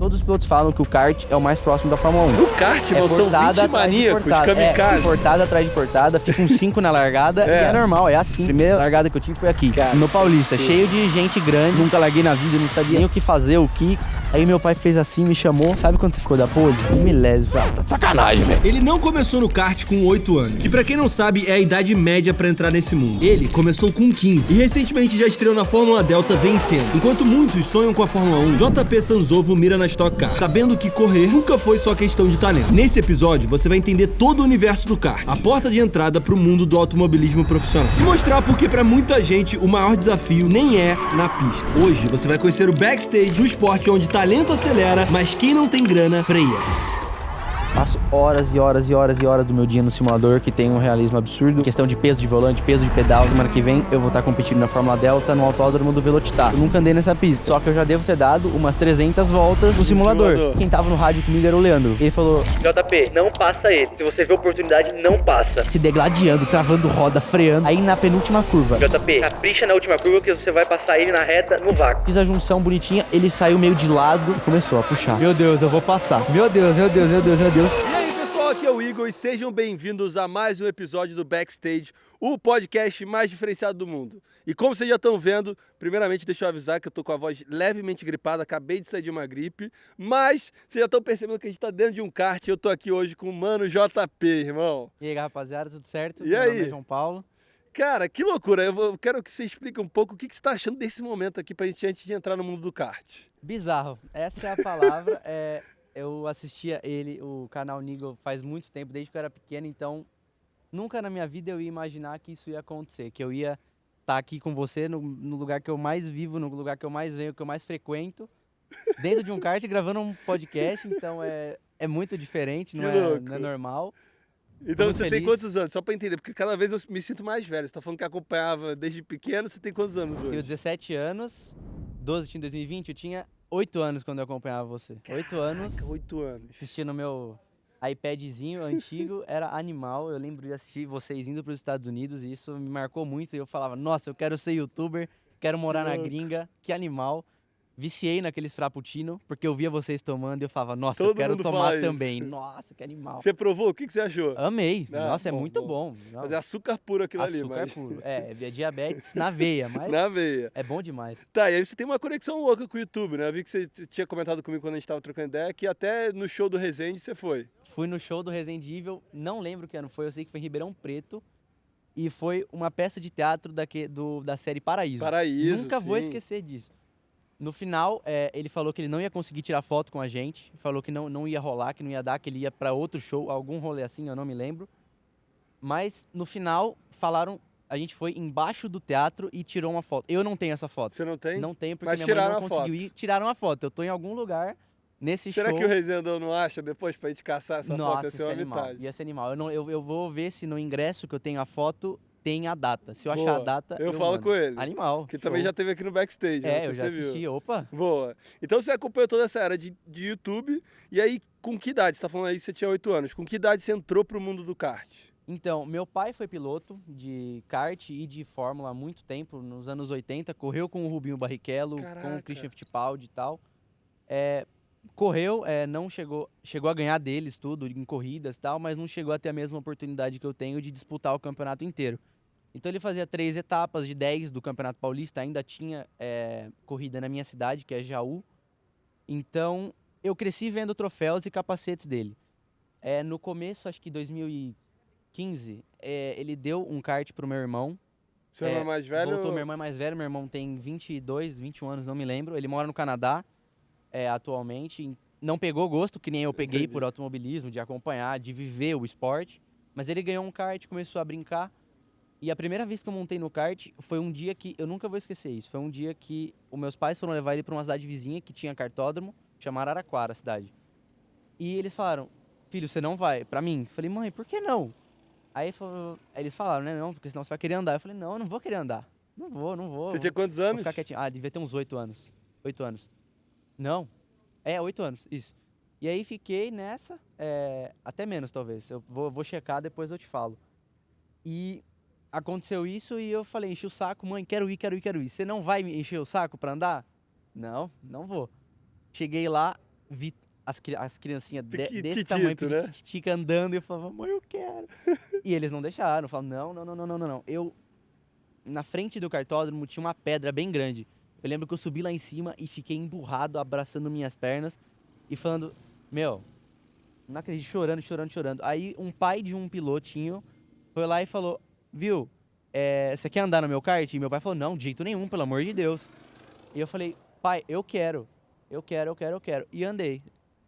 Todos os pilotos falam que o kart é o mais próximo da Fórmula 1. No kart, irmão, são 20 maníacos, kamikaze. Portada atrás de portada, fica uns 5 na largada e é normal, é assim. A primeira largada que eu tive foi aqui, no Paulista, cheio de gente grande, nunca larguei na vida, não sabia nem o que fazer, o que... Aí meu pai fez assim, me chamou. Sabe quando você ficou da pole? 1 milésimo. Falei, tá de sacanagem, velho. Ele não começou no kart com 8 anos, que pra quem não sabe é a idade média pra entrar nesse mundo. Ele começou com 15 e recentemente já estreou na Fórmula Delta vencendo. Enquanto muitos sonham com a Fórmula 1, JP Sanzovo mira na Stock Car, sabendo que correr nunca foi só questão de talento. Nesse episódio você vai entender todo o universo do kart, a porta de entrada pro mundo do automobilismo profissional. E mostrar porque pra muita gente o maior desafio nem é na pista. Hoje você vai conhecer o backstage do esporte onde talento acelera, mas quem não tem grana, freia. Passo horas e horas e horas e horas do meu dia no simulador, que tem um realismo absurdo. Questão de peso de volante, peso de pedal. Semana que vem eu vou estar competindo na Fórmula Delta no autódromo do Velocitar. Eu nunca andei nessa pista, só que eu já devo ter dado umas 300 voltas no simulador. Quem tava no rádio comigo era o Leandro. Ele falou: JP, não passa ele. Se você vê oportunidade, não passa. Se degladiando, travando roda, freando. Aí na penúltima curva: JP, capricha na última curva que você vai passar ele na reta no vácuo. Fiz a junção bonitinha, ele saiu meio de lado e começou a puxar. Meu Deus, eu vou passar. Meu Deus, meu Deus, meu Deus, meu Deus. E aí, pessoal, aqui é o Igor e sejam bem-vindos a mais um episódio do Backstage, o podcast mais diferenciado do mundo. E como vocês já estão vendo, primeiramente deixa eu avisar que eu tô com a voz levemente gripada, acabei de sair de uma gripe, mas vocês já estão percebendo que a gente tá dentro de um kart e eu tô aqui hoje com o Mano JP, irmão. E aí, rapaziada, tudo certo? E Meu aí? nome é João Paulo. Cara, que loucura, eu quero que você explique um pouco o que você tá achando desse momento aqui pra gente antes de entrar no mundo do kart. Bizarro, essa é a palavra. Eu assistia o canal Nigel faz muito tempo, desde que eu era pequeno, então nunca na minha vida eu ia imaginar que isso ia acontecer, que eu ia estar aqui com você no lugar que eu mais vivo, no lugar que eu mais venho, que eu mais frequento, dentro de um kart gravando um podcast, então é muito diferente, não é normal. Então Muito você feliz. tem quantos anos? Só pra entender, porque cada vez eu me sinto mais velho. Você tá falando que acompanhava desde pequeno, você tem quantos anos hoje? Tenho 17 anos, 12 tinha em 2020, eu tinha 8 anos quando eu acompanhava você. 8 anos. 8 anos. Assistindo no meu iPadzinho antigo, era animal. Eu lembro de assistir vocês indo para os Estados Unidos e isso me marcou muito. E eu falava, nossa, eu quero ser youtuber, quero morar na gringa, que animal. Viciei naqueles frappuccino, porque eu via vocês tomando e eu falava, nossa, eu Todo quero mundo tomar fala também. isso. Nossa, que animal. Você provou? O que você achou? Amei. Ah, Nossa, é bom, muito bom. bom. Mas é açúcar puro aquilo ali, Açúcar mas... puro. É diabetes na veia, mas Na veia. é bom demais. Tá, e aí você tem uma conexão louca com o YouTube, né? Eu vi que você tinha comentado comigo quando a gente tava trocando ideia, que até no show do Resende você foi. Fui no show do Resident Evil, não lembro que ano foi, eu sei que foi em Ribeirão Preto. E foi uma peça de teatro da série Paraíso. Paraíso, Nunca vou sim. esquecer disso. No final, ele falou que ele não ia conseguir tirar foto com a gente. Falou que não ia rolar, que não ia dar, que ele ia pra outro show, algum rolê assim, eu não me lembro. Mas no final, falaram, a gente foi embaixo do teatro e tirou uma foto. Eu não tenho essa foto. Você não tem? Não tenho, porque Mas minha mãe tiraram não a conseguiu foto. ir. Tiraram a foto. Eu tô em algum lugar nesse Será show. que o Resendão não acha depois pra gente caçar essa Nossa, foto? Ia ser uma animal. metade. Ia ser animal. Eu vou ver se no ingresso que eu tenho a foto tem a data. Se eu achar Boa. a data, Eu falo mando. com ele. Animal. Que também show. já teve aqui no Backstage, não sei Eu se já você viu. assisti. Opa. Boa. Então você acompanhou toda essa era de YouTube, e aí com que idade? Você tá falando aí que você tinha 8 anos. Com que idade você entrou pro mundo do kart? Então, meu pai foi piloto de kart e de Fórmula há muito tempo, nos anos 80, correu com o Rubinho Barrichello, com Caraca. o Christian Fittipaldi e tal. Correu, não chegou a ganhar deles tudo, em corridas e tal, mas não chegou a ter a mesma oportunidade que eu tenho de disputar o campeonato inteiro. Então ele fazia 3 etapas de 10 do Campeonato Paulista, ainda tinha corrida na minha cidade, que é Jaú. Então eu cresci vendo troféus e capacetes dele. No começo, acho que 2015, ele deu um kart pro meu irmão. Seu irmão é mais velho? Voltou, meu irmão é mais velho, meu irmão tem 22, 21 anos, não me lembro. Ele mora no Canadá atualmente. Não pegou gosto, que nem eu peguei Entendi. por automobilismo, de acompanhar, de viver o esporte. Mas ele ganhou um kart, começou a brincar. E a primeira vez que eu montei no kart foi um dia que, eu nunca vou esquecer isso, foi um dia que os meus pais foram levar ele para uma cidade vizinha que tinha kartódromo, chamada Araraquara, a cidade. E eles falaram, filho, você não vai? Pra mim. Eu falei, mãe, por que não? Aí eles falaram, né, não, porque senão você vai querer andar. Eu falei, não, eu não vou querer andar. Não vou. Você tinha quantos Vou anos? ficar quietinho. Devia ter uns 8 anos. 8 anos. Não. 8 anos, isso. E aí fiquei nessa, até menos talvez. Eu vou checar, depois eu te falo. E aconteceu isso e eu falei, enchi o saco, mãe, quero ir. Você não vai me encher o saco pra andar? Não vou. Cheguei lá, vi as criancinhas desse Piquititito, tamanho, né? piquititica, andando, e eu falava, mãe, eu quero. E eles não deixaram, falaram, não. Eu, na frente do cartódromo, tinha uma pedra bem grande. Eu lembro que eu subi lá em cima e fiquei emburrado, abraçando minhas pernas e falando, meu, não acredito, chorando. Aí um pai de um pilotinho foi lá e falou, viu, você quer andar no meu kart? E meu pai falou, não, de jeito nenhum, pelo amor de Deus. E eu falei, pai, eu quero. E andei.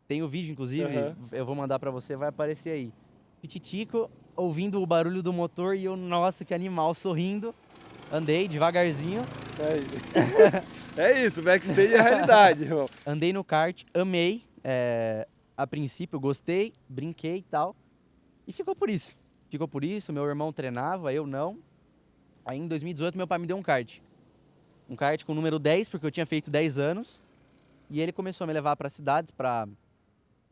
Tem o vídeo, inclusive, eu vou mandar pra você, vai aparecer aí. Pititico, ouvindo o barulho do motor e eu, nossa, que animal, sorrindo. Andei devagarzinho. É isso, backstage é a realidade, irmão. Andei no kart, amei. A princípio, gostei, brinquei e tal. E ficou por isso. Meu irmão treinava, eu não. Aí em 2018, meu pai me deu um kart. Um kart com o número 10, porque eu tinha feito 10 anos. E ele começou a me levar para cidades, para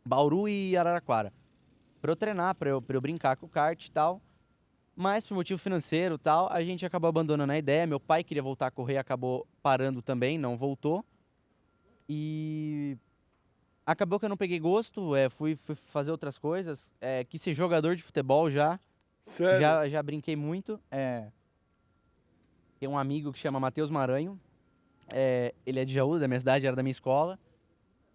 Bauru e Araraquara. Pra eu treinar, pra eu brincar com o kart e tal. Mas por motivo financeiro e tal, a gente acabou abandonando a ideia. Meu pai queria voltar a correr, acabou parando também, não voltou. E acabou que eu não peguei gosto, fui fazer outras coisas. Quis ser jogador de futebol já. Sério? Já brinquei muito. Tem um amigo que chama Matheus Maranho. Ele é de Jaú, da minha cidade, era da minha escola.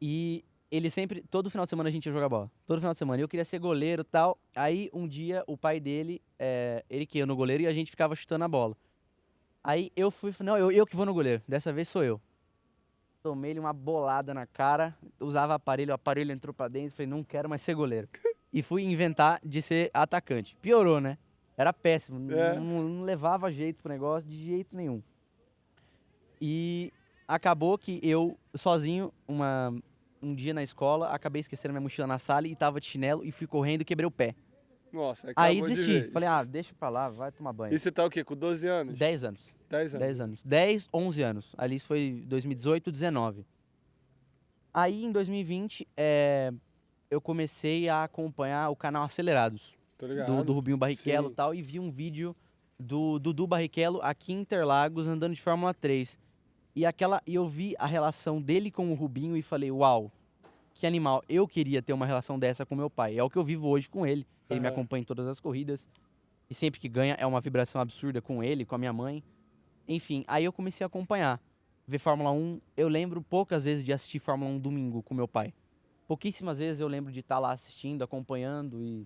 E ele sempre, todo final de semana a gente ia jogar bola. Todo final de semana. Eu queria ser goleiro e tal. Aí um dia o pai dele, ele que ia no goleiro e a gente ficava chutando a bola. Aí eu fui, não, eu que vou no goleiro. Dessa vez sou eu. Tomei-lhe uma bolada na cara, usava o aparelho entrou pra dentro, falei, não quero mais ser goleiro. E fui inventar de ser atacante. Piorou, né? Era péssimo, não levava jeito pro negócio de jeito nenhum. E acabou que eu, sozinho, um dia na escola, acabei esquecendo minha mochila na sala e tava de chinelo e fui correndo e quebrei o pé. Nossa, Aí acabou de desisti, vez. falei, deixa pra lá, vai tomar banho. E você tá o quê? Com 12 anos? 10 anos. 10 anos. 10 anos. 10, 11 anos. Ali isso foi 2018, 19. Aí em 2020, eu comecei a acompanhar o canal Acelerados. Tô ligado. Do Rubinho Barrichello e Sim. tal. E vi um vídeo do Dudu Barrichello aqui em Interlagos andando de Fórmula 3. E eu vi a relação dele com o Rubinho e falei, uau, que animal. Eu queria ter uma relação dessa com meu pai. É o que eu vivo hoje com ele. Ele me acompanha em todas as corridas. E sempre que ganha é uma vibração absurda com ele, com a minha mãe. Enfim, aí eu comecei a acompanhar. Ver Fórmula 1. Eu lembro poucas vezes de assistir Fórmula 1 domingo com meu pai. Pouquíssimas vezes eu lembro de estar lá assistindo, acompanhando e...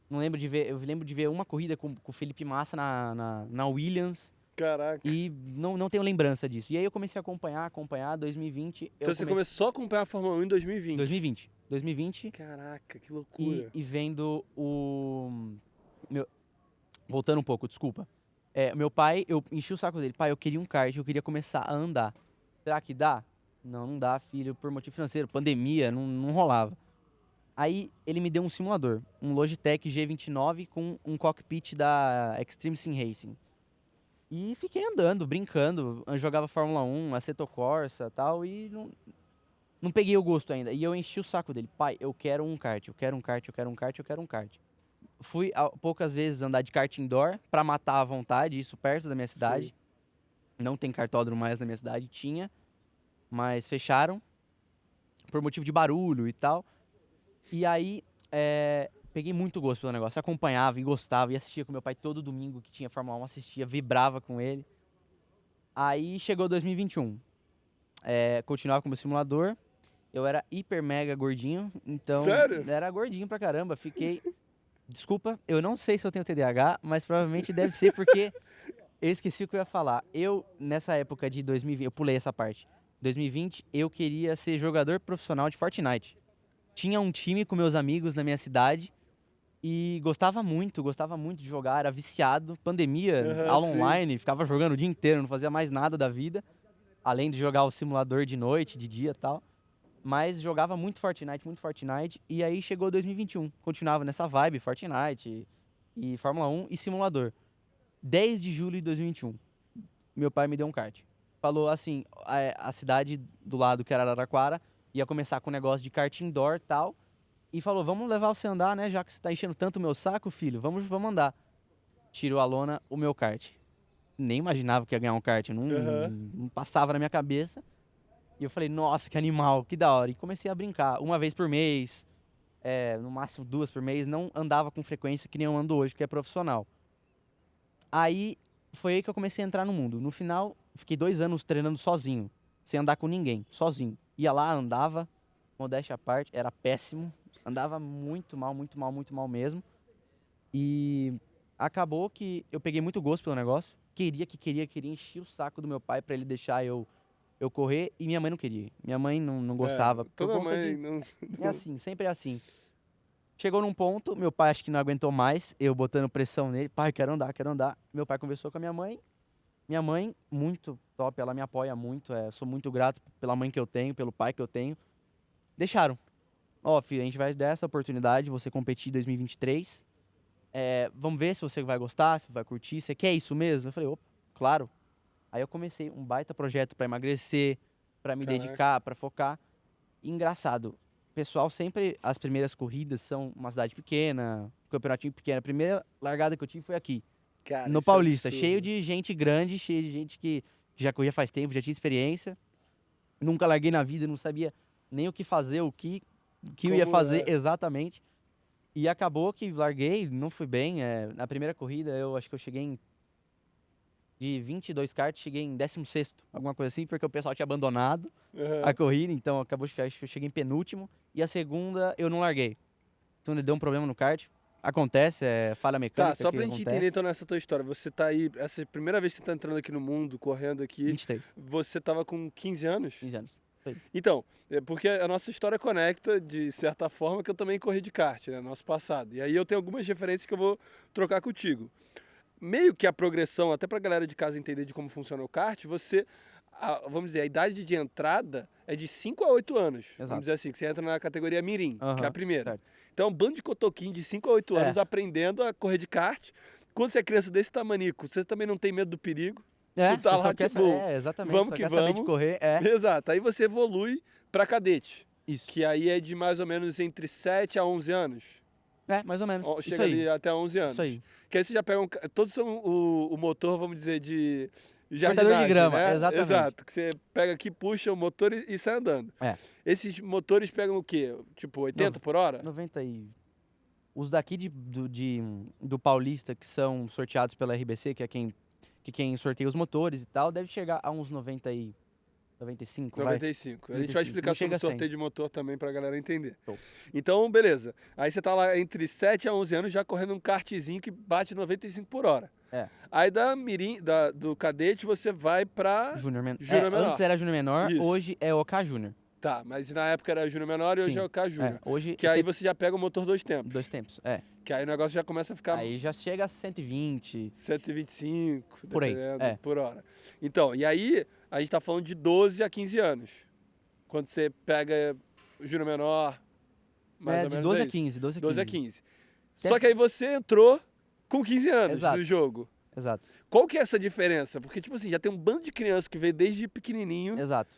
Não lembro de ver... Eu lembro de ver uma corrida com o Felipe Massa na Williams. Caraca. E não tenho lembrança disso. E aí eu comecei a acompanhar, 2020... Então você começou a acompanhar a Fórmula 1 em 2020? 2020. Caraca, que loucura. E vendo o... Voltando um pouco, desculpa. Meu pai, eu enchi o saco dele. Pai, eu queria um kart, eu queria começar a andar. Será que dá? Não dá, filho, por motivo financeiro. Pandemia, não rolava. Aí ele me deu um simulador. Um Logitech G29 com um cockpit da Extreme Sim Racing. E fiquei andando, brincando. Eu jogava Fórmula 1, Assetto Corsa e tal. E não peguei o gosto ainda. E eu enchi o saco dele. Pai, eu quero um kart, eu quero um kart. Fui poucas vezes andar de kart indoor pra matar à vontade, isso perto da minha cidade. Sim. Não tem kartódromo mais na minha cidade, tinha, mas fecharam por motivo de barulho e tal. E aí, peguei muito gosto pelo negócio, acompanhava e gostava, e assistia com meu pai todo domingo que tinha Fórmula 1, assistia, vibrava com ele. Aí chegou 2021, continuava como simulador, eu era hiper mega gordinho, então... Sério? Era gordinho pra caramba, fiquei... Desculpa, eu não sei se eu tenho TDAH, mas provavelmente deve ser porque eu esqueci o que eu ia falar. Eu, nessa época de 2020, eu pulei essa parte. 2020, eu queria ser jogador profissional de Fortnite. Tinha um time com meus amigos na minha cidade e gostava muito de jogar, era viciado. Pandemia, aula online, ficava jogando o dia inteiro, não fazia mais nada da vida. Além de jogar o simulador de noite, de dia e tal. Mas jogava muito Fortnite, e aí chegou 2021, continuava nessa vibe, Fortnite e Fórmula 1 e simulador. 10 de julho de 2021, meu pai me deu um kart. Falou assim, a cidade do lado, que era Araraquara, ia começar com um negócio de kart indoor e tal, e falou, vamos levar você a andar, né, já que você tá enchendo tanto o meu saco, filho, vamos andar. Tirou a lona, o meu kart. Nem imaginava que ia ganhar um kart, não passava na minha cabeça. E eu falei, nossa, que animal, que da hora. E comecei a brincar, uma vez por mês, no máximo 2 por mês. Não andava com frequência que nem eu ando hoje, que é profissional. Aí, foi aí que eu comecei a entrar no mundo. No final, fiquei 2 anos treinando sozinho, sem andar com ninguém, sozinho. Ia lá, andava, modéstia à parte, era péssimo. Andava muito mal, muito mal, muito mal mesmo. E acabou que eu peguei muito gosto pelo negócio. Queria, encher o saco do meu pai pra ele deixar eu correr. E minha mãe não queria. Minha mãe não gostava. por Toda conta mãe de... não... É assim, sempre é assim. Chegou num ponto, meu pai acho que não aguentou mais, eu botando pressão nele. Pai, quero andar, quero andar. Meu pai conversou com a minha mãe. Minha mãe, muito top, ela me apoia muito. Sou muito grato pela mãe que eu tenho, pelo pai que eu tenho. Deixaram. Ó, filho, a gente vai dar essa oportunidade, você competir em 2023. Vamos ver se você vai gostar, se vai curtir. Você quer isso mesmo? Eu falei, opa, claro. Aí eu comecei um baita projeto pra emagrecer, pra me Caraca. dedicar, pra focar. E engraçado, pessoal, sempre as primeiras corridas são uma cidade pequena, campeonatinho pequeno. A primeira largada que eu tive foi aqui, Cara, no isso é Paulista, absurdo. cheio de gente grande, cheio de gente que já corria faz tempo, já tinha experiência. Nunca larguei na vida, não sabia nem o que fazer, o que eu ia Como fazer é? exatamente. E acabou que larguei, não fui bem. Na primeira corrida, eu acho que eu cheguei de 22 karts, cheguei em 16º, alguma coisa assim, porque o pessoal tinha abandonado a corrida, então acabou que eu cheguei em penúltimo. E a segunda, eu não larguei. Então deu um problema no kart. Acontece, falha mecânica. Tá, só que pra gente acontece. entender então nessa tua história, você tá aí, essa primeira vez que você tá entrando aqui no mundo, correndo aqui, 23, você tava com 15 anos? 15 anos. Então, porque a nossa história conecta, de certa forma, que eu também corri de kart, né, nosso passado. E aí eu tenho algumas referências que eu vou trocar contigo. Meio que a progressão, até pra galera de casa entender de como funciona o kart, vamos dizer, a idade de entrada é de 5 a 8 anos. Exato. Vamos dizer assim, que você entra na categoria Mirim, que é a Aham, primeira. certo. Então, um bando de cotoquinho de 5 a 8 anos aprendendo a correr de kart. Quando você é criança desse tamanico, você também não tem medo do perigo. Tu tá você lá, só quer tipo, exatamente, vamos só que quer saber de vamos. correr, Exato. Aí você evolui pra cadete, isso. que aí é de mais ou menos entre 7 a 11 anos. Mais ou menos, isso Chega aí, ali até 11 anos. isso aí. Que aí você já pega todos são o motor, vamos dizer, de Cortador jardinagem, de grama, né? exatamente. Exato, que você pega aqui, puxa o motor e sai andando. Esses motores pegam o quê? Tipo 80 por hora? 90 e... Os daqui do Paulista, que são sorteados pela RBC, que é quem sorteia os motores e tal, deve chegar a uns 90 e 95, 95. A gente 95. vai explicar Não sobre chega o a 100. sorteio de motor também pra galera entender. Show. Então, beleza. Aí você tá lá entre 7 a 11 anos já correndo um kartzinho que bate 95 por hora. Aí da Mirim, do cadete, você vai pra Júnior menor. Júnior menor. Antes era Júnior menor, Isso. hoje é OK Júnior. Tá, mas na época era Júnior menor e hoje Sim. é o K Júnior. Hoje Que aí você já pega o motor 2 tempos. 2 tempos, Que aí o negócio já começa a ficar Aí já chega a 120. 125, Por aí, dependendo, por hora. Então, e aí a gente tá falando de 12 a 15 anos. Quando você pega o Júnior menor, mais ou de menos 12 é a isso. 15, 12 a 15. 12 a 15. Só que aí você entrou com 15 anos Exato. no jogo. Exato, Qual que é essa diferença? Porque, tipo assim, já tem um bando de criança que veio desde pequenininho exato.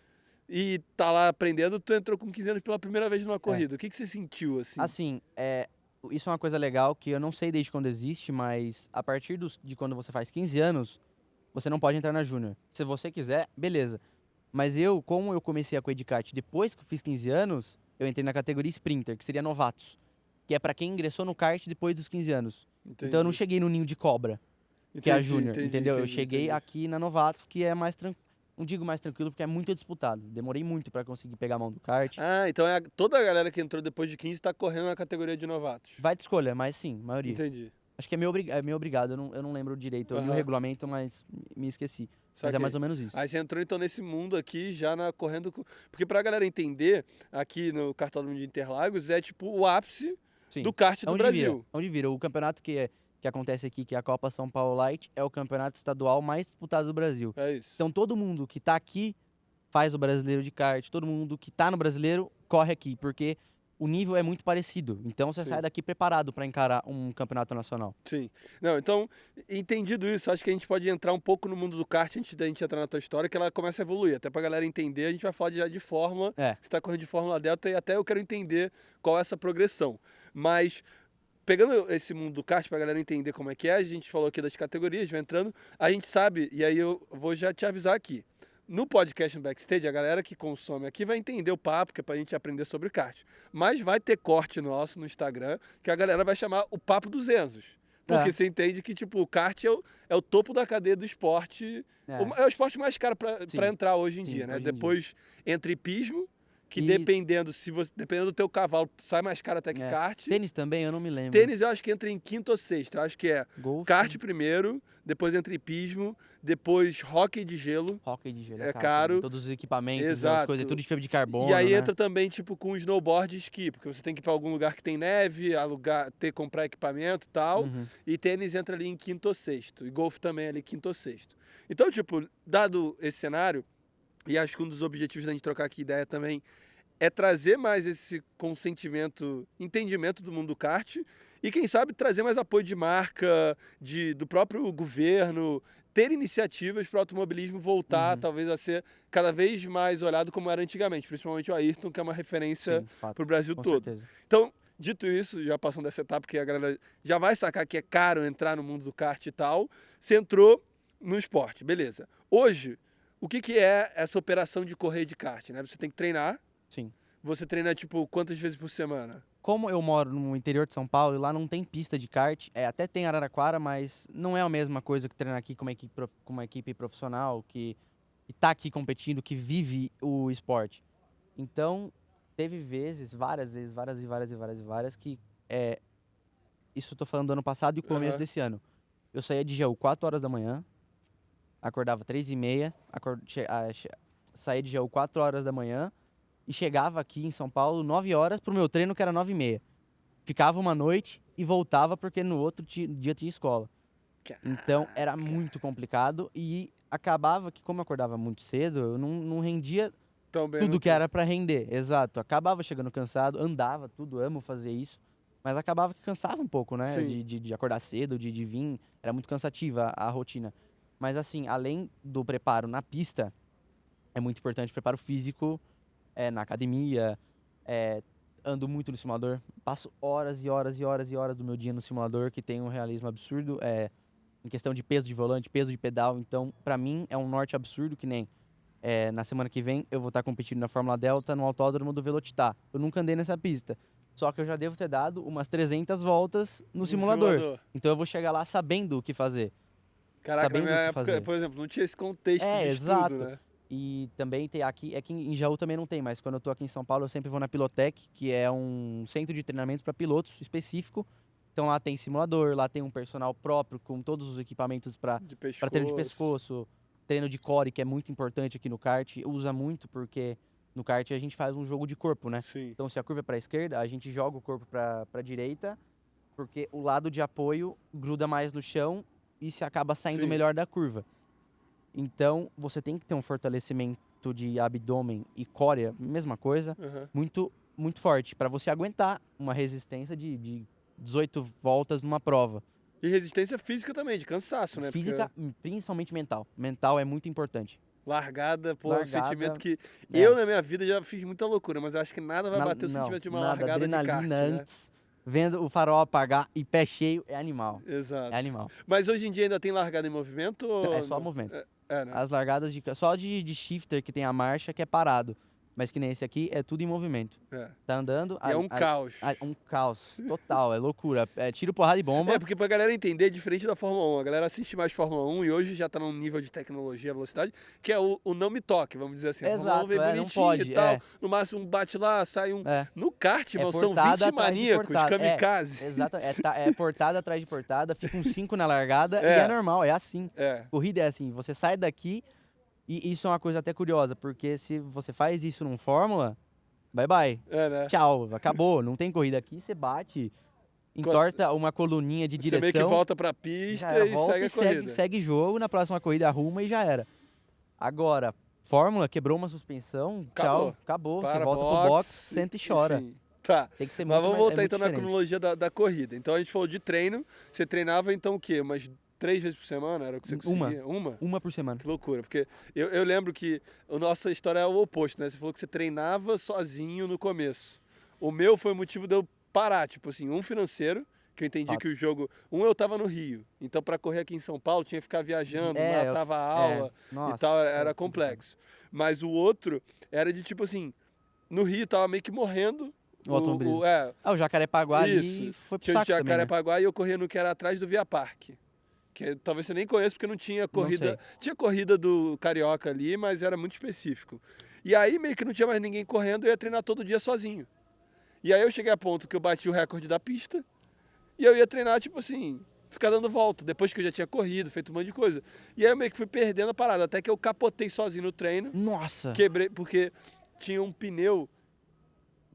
e tá lá aprendendo, tu entrou com 15 anos pela primeira vez numa corrida. O que você sentiu, assim? Assim, isso é uma coisa legal que eu não sei desde quando existe, mas a partir de quando você faz 15 anos, você não pode entrar na Júnior. Se você quiser, beleza. Mas como eu comecei a correr de kart depois que eu fiz 15 anos, eu entrei na categoria Sprinter, que seria novatos. Que é pra quem ingressou no kart depois dos 15 anos. Entendi. Então eu não cheguei no ninho de cobra, que é a Júnior, entendeu? Eu entendi, cheguei entendi. aqui na novatos, que é mais tranquilo. Não digo mais tranquilo, porque é muito disputado. Demorei muito pra conseguir pegar a mão do kart. Ah, então toda a galera que entrou depois de 15 tá correndo na categoria de novatos. Vai de escolha, mas sim, maioria. Entendi. Acho que é meio obrigado, eu não lembro direito. Eu li o Aham. regulamento, mas me esqueci. Mas Saquei. é mais ou menos isso. Aí você entrou então nesse mundo aqui já correndo. Porque pra galera entender, aqui no Kartódromo de Interlagos é tipo o ápice Sim. do kart do Brasil. Onde vira. O campeonato que acontece aqui, que é a Copa São Paulo Light, é o campeonato estadual mais disputado do Brasil. É isso. Então todo mundo que tá aqui faz o brasileiro de kart, todo mundo que tá no brasileiro corre aqui, porque o nível é muito parecido. Então você Sim. sai daqui preparado para encarar um campeonato nacional. Sim. Não, então, entendido isso, acho que a gente pode entrar um pouco no mundo do kart antes da gente entrar na tua história, que ela começa a evoluir. Até pra galera entender, a gente vai falar já de fórmula. Você tá correndo de Fórmula Delta e até eu quero entender qual é essa progressão. Mas, pegando esse mundo do kart pra galera entender como é que é, a gente falou aqui das categorias, vai entrando, a gente sabe, e aí eu vou já te avisar aqui. no podcast no Backstage, a galera que consome aqui vai entender o papo, que é pra gente aprender sobre kart. Mas vai ter corte nosso no Instagram, que a galera vai chamar o Papo dos Enzos. Porque você entende que, tipo, o kart é o topo da cadeia do esporte. É o esporte mais caro pra entrar hoje em dia, né? Depois entra hipismo, que dependendo do teu cavalo, sai mais caro até que kart. Tênis também, eu não me lembro. Tênis eu acho que entra em quinto ou sexto. Eu acho que é Golfe. Kart primeiro, depois entra hipismo, depois hóquei de gelo. Hóquei de gelo é caro. Todos os equipamentos, Exato. as coisas, tudo de fibra de carbono, E aí né? entra também, tipo, com snowboard e esqui, porque você tem que ir pra algum lugar que tem neve, comprar equipamento e tal. E tênis entra ali em quinto ou sexto. E golfe também ali quinto ou sexto. Então, tipo, dado esse cenário, e acho que um dos objetivos da gente trocar aqui ideia também é trazer mais esse entendimento do mundo do kart e, quem sabe, trazer mais apoio de marca, do próprio governo, ter iniciativas para o automobilismo voltar, talvez, a ser cada vez mais olhado como era antigamente, principalmente o Ayrton, que é uma referência para o Brasil todo. Certeza. Então, dito isso, já passando dessa etapa, que a galera já vai sacar que é caro entrar no mundo do kart e tal, você entrou no esporte, beleza. Hoje, o que é essa operação de correr de kart, né? Você tem que treinar. Sim. Você treina, tipo, quantas vezes por semana? Como eu moro no interior de São Paulo e lá não tem pista de kart, até tem Araraquara, mas não é a mesma coisa que treinar aqui com uma equipe profissional que tá aqui competindo, que vive o esporte. Então, teve várias vezes, que isso eu tô falando do ano passado e o começo desse ano. Eu saía de Jaú 4 horas da manhã, acordava 3h30, saía de Jaú 4 horas da manhã, e chegava aqui em São Paulo 9 horas pro meu treino, que era 9h30. Ficava uma noite e voltava porque no outro dia tinha escola. Então era muito complicado e acabava que, como eu acordava muito cedo, eu não rendia tudo que era pra render. Exato. Acabava chegando cansado, andava tudo, amo fazer isso. Mas acabava que cansava um pouco, né? De acordar cedo, de vir. Era muito cansativa a rotina. Mas assim, além do preparo na pista, é muito importante o preparo físico na academia, ando muito no simulador, passo horas e horas e horas e horas do meu dia no simulador, que tem um realismo absurdo, em questão de peso de volante, peso de pedal. Então, pra mim, é um norte absurdo, que nem na semana que vem eu vou estar competindo na Fórmula Delta no autódromo do Velocitar. Eu nunca andei nessa pista, só que eu já devo ter dado umas 300 voltas no simulador. Então eu vou chegar lá sabendo o que fazer. Caraca, na minha época, por exemplo, não tinha esse contexto de exato. estudo, né? E também tem aqui em Jaú também não tem, mas quando eu tô aqui em São Paulo eu sempre vou na Pilotec, que é um centro de treinamento para pilotos específico. Então lá tem simulador, lá tem um personal próprio com todos os equipamentos para treino de pescoço, treino de core, que é muito importante aqui no kart. Usa muito porque no kart a gente faz um jogo de corpo, né? Sim. Então se a curva é para a esquerda, a gente joga o corpo para a direita, porque o lado de apoio gruda mais no chão e se acaba saindo melhor da curva. Então, você tem que ter um fortalecimento de abdômen e córea, mesma coisa, muito, muito forte, para você aguentar uma resistência de 18 voltas numa prova. E resistência física também, de cansaço, né? Física, principalmente mental. Mental é muito importante. Largada, um sentimento que eu, na minha vida, já fiz muita loucura, mas eu acho que nada vai bater o sentimento de uma largada de kart, adrenalina antes, vendo o farol apagar e pé cheio, é animal. Exato. É animal. Mas hoje em dia ainda tem largada em movimento? Ou É só movimento. Né? As largadas só de shifter que tem a marcha que é parado. Mas que nem esse aqui, é tudo em movimento. Tá andando... E é um caos. Um caos total, é loucura. É tiro, porrada e bomba. Porque pra galera entender, é diferente da Fórmula 1. A galera assiste mais Fórmula 1 e hoje já tá num nível de tecnologia, velocidade, que é o não me toque, vamos dizer assim. Exato, a Fórmula 1 vem bonitinho não pode, e tal. No máximo um bate lá, sai um... No kart, irmão, são 20 maníacos, kamikaze. Exato, é portada atrás de portada, fica uns 5 na largada e é normal, é assim. Corrida é assim, você sai daqui... E isso é uma coisa até curiosa, porque se você faz isso num Fórmula, bye. Né? Tchau, acabou. Não tem corrida aqui, você bate, entorta uma coluninha de direção. Você meio que volta pra pista e segue a corrida. Segue jogo, na próxima corrida arruma e já era. Agora, Fórmula, quebrou uma suspensão, acabou. Você volta pro box, senta e chora. Enfim. Tá, Tem que ser mas vamos voltar então diferente. na cronologia da corrida. Então a gente falou de treino, você treinava então o quê? Umas 3 vezes por semana? Era o que você conseguia? Uma por semana. Que loucura, porque eu lembro que a nossa história é o oposto, né? Você falou que você treinava sozinho no começo. O meu foi o motivo de eu parar, tipo assim, financeiro, Que eu entendi Fato. que o jogo... eu tava no Rio. Então, pra correr aqui em São Paulo, tinha que ficar viajando, matava a aula Nossa, e tal. Era complexo. Mas o outro era de tipo assim... No Rio, tava meio que morrendo. O automobilismo. É, O Jacarepaguá isso. ali foi pro Tinha o saco também, né? Jacarepaguá e eu corria no que era atrás do Via Parque. Que talvez você nem conheça, porque não tinha corrida. sei. Tinha corrida do Carioca ali, mas era muito específico. E aí meio que não tinha mais ninguém correndo, eu ia treinar todo dia sozinho. E aí eu cheguei a ponto que eu bati o recorde da pista e eu ia treinar, tipo assim, ficar dando volta, depois que eu já tinha corrido, feito um monte de coisa. E aí eu meio que fui perdendo a parada, até que eu capotei sozinho no treino, Nossa! quebrei, porque tinha um pneu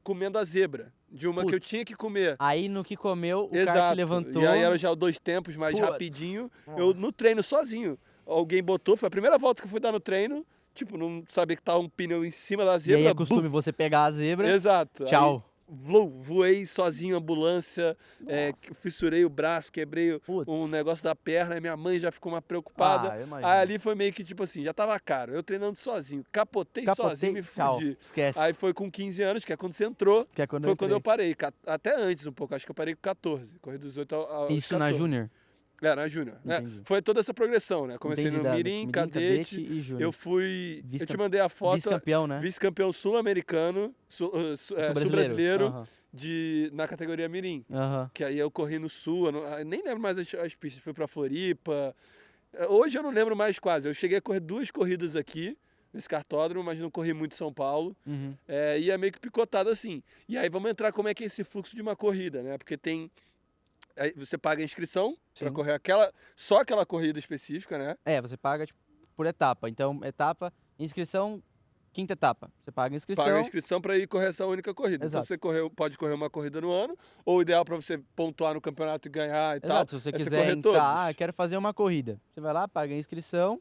comendo a zebra, de uma que eu Putz. tinha que comer. Aí no que comeu, o cara Exato. te levantou. E aí era já o 2 tempos mais Putz. rapidinho. Eu Nossa. no treino sozinho. Alguém botou, foi a primeira volta que eu fui dar no treino. Tipo, não sabia que tava um pneu em cima da E zebra. aí é costume você pegar a zebra. Exato. Tchau. Aí, voei sozinho, ambulância, fissurei o braço, quebrei Putz. um negócio da perna, e minha mãe já ficou mais preocupada. Ah, eu imagino. Aí ali foi meio que tipo assim, já tava caro. Eu treinando sozinho, capotei sozinho, me tchau. fudi. Esquece. Aí foi com 15 anos, que é quando você entrou, que é quando foi eu quando eu entrei. parei. Até antes um pouco, acho que eu parei com 14. Corri dos 8 aos Isso 14. na Júnior? Na Júnior. Entendi. Foi toda essa progressão, né? Comecei Entendi, no da Mirim, cadete, e Júnior. eu fui... Eu Vice-cam- te mandei a foto, Vice-campeão, né? vice-campeão sul-americano, Sou sul-brasileiro, Aham. na categoria Mirim. Aham. Que aí eu corri no sul, nem lembro mais as pistas, fui pra Floripa. Hoje eu não lembro mais quase, eu cheguei a correr 2 corridas aqui, nesse cartódromo, mas não corri muito em São Paulo. Uhum. E é meio que picotado assim. E aí vamos entrar como é que é esse fluxo de uma corrida, né? Porque tem... Aí você paga a inscrição para Sim. correr só aquela corrida específica, né? Você paga tipo, por etapa. Então, inscrição, 5ª etapa. Você paga a inscrição. Paga a inscrição para ir correr essa única corrida. Exato. Então você pode correr uma corrida no ano, ou o ideal para você pontuar no campeonato e ganhar e tal. Exato, se você é quiser correr todos. entrar, quero fazer uma corrida. Você vai lá, paga a inscrição.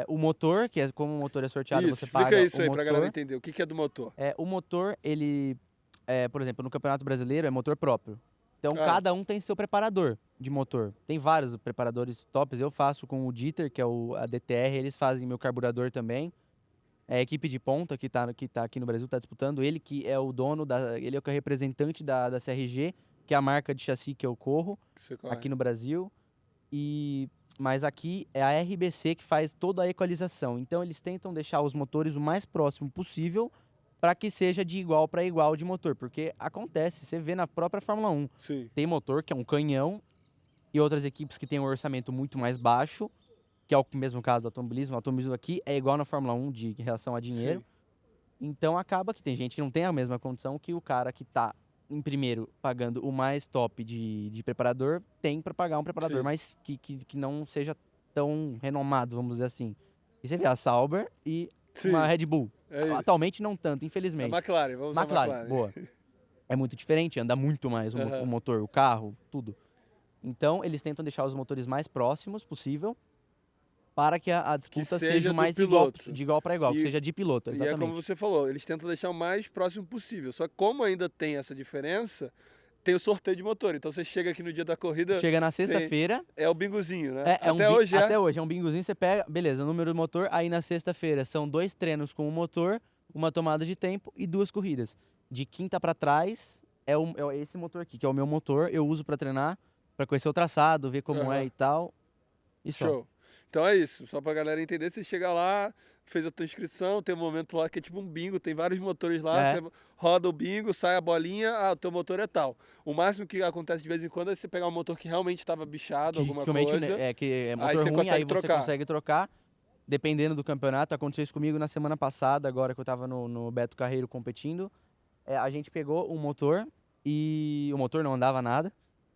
O motor, que é como o motor é sorteado, Isso, você explica paga isso o aí motor. pra galera entender. O que é do motor? O motor, ele, por exemplo, no Campeonato Brasileiro é motor próprio. Então, cada um tem seu preparador de motor. Tem vários preparadores tops. Eu faço com o Dieter, que é a DTR, eles fazem meu carburador também. A equipe de ponta que tá aqui no Brasil, tá disputando. Ele que é o dono, ele é o representante da CRG, que é a marca de chassi que eu corro Que você corre? aqui no Brasil. Mas aqui é a RBC que faz toda a equalização. Então, eles tentam deixar os motores o mais próximo possível para que seja de igual para igual de motor. Porque acontece, você vê na própria Fórmula 1. Sim. Tem motor que é um canhão e outras equipes que têm um orçamento muito mais baixo, que é o mesmo caso do automobilismo. O automobilismo aqui é igual na Fórmula 1 em relação a dinheiro. Sim. Então acaba que tem gente que não tem a mesma condição que o cara que tá em primeiro pagando o mais top de preparador tem para pagar um preparador Sim. mais que não seja tão renomado, vamos dizer assim. E você vê a Sauber e Sim. uma Red Bull. É isso. Atualmente não tanto, É infelizmente. McLaren, vamos usar McLaren, boa. É muito diferente, anda muito mais Aham. o motor, o carro, tudo. Então, eles tentam deixar os motores mais próximos possível para que a disputa seja seja do o mais igual, piloto. de igual para igual, que E- seja de piloto, E é exatamente. como você falou, eles tentam deixar o mais próximo possível. Só que como ainda tem essa diferença, tem o sorteio de motor. Então você chega aqui no dia da corrida, Chega na sexta-feira, é o bingozinho, né? até hoje é um bingozinho, você pega, beleza, o número do motor, aí na sexta-feira são 2 treinos com o motor, uma tomada de tempo e 2 corridas. De quinta para trás é esse motor aqui, que é o meu motor, eu uso para treinar, para conhecer o traçado, ver como Aham. é e tal. E só. Show. Então é isso, só pra galera entender, você chega lá, fez a tua inscrição, tem um momento lá que é tipo um bingo, tem vários motores lá, É. você roda o bingo, sai a bolinha, o teu motor é tal. O máximo que acontece de vez em quando é você pegar um motor que realmente estava bichado, alguma realmente, coisa. né, que é aí motor você ruim, consegue aí você trocar. consegue trocar. Dependendo do campeonato, aconteceu isso comigo na semana passada, agora que eu tava no Beto Carreiro competindo. A gente pegou um motor e o motor não andava nada.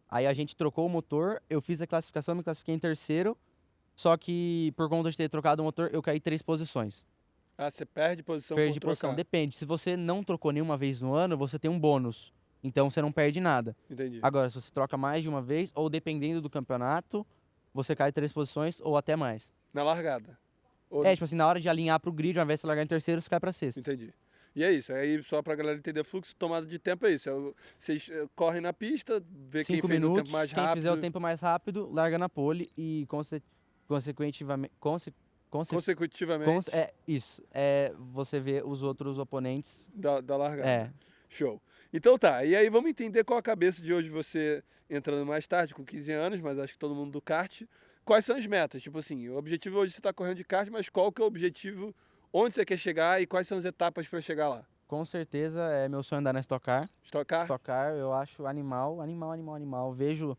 Aí a gente trocou o motor, eu fiz a classificação, me classifiquei em terceiro. Só que por conta de ter trocado o motor, eu caí 3 posições. Ah, você perde posição Perdi por posição. trocar. Depende, se você não trocou nenhuma vez no ano, você tem um bônus. Então você não perde nada. Entendi. Agora, se você troca mais de uma vez, ou dependendo do campeonato, você cai 3 posições ou até mais. Na largada. Ou- Tipo assim, na hora de alinhar pro grid, ao invés de você largar em terceiro, você cai pra sexto. Entendi. E é isso. Aí, só pra galera entender o fluxo, tomada de tempo é isso. Vocês correm na pista, vê quem 5 fez minutos, o tempo mais quem rápido. fizer o tempo mais rápido, larga na pole e consecutivamente... Consecutivamente você vê os outros oponentes. da largada. É. Show. Então tá, e aí vamos entender qual a cabeça de hoje você entrando mais tarde, com 15 anos, mas acho que todo mundo do kart. Quais são as metas? Tipo assim, o objetivo hoje você tá correndo de kart, mas qual que é o objetivo, onde você quer chegar e quais são as etapas para chegar lá? Com certeza é meu sonho andar na Stock Car. Stock Car? Stock Car eu acho animal. Vejo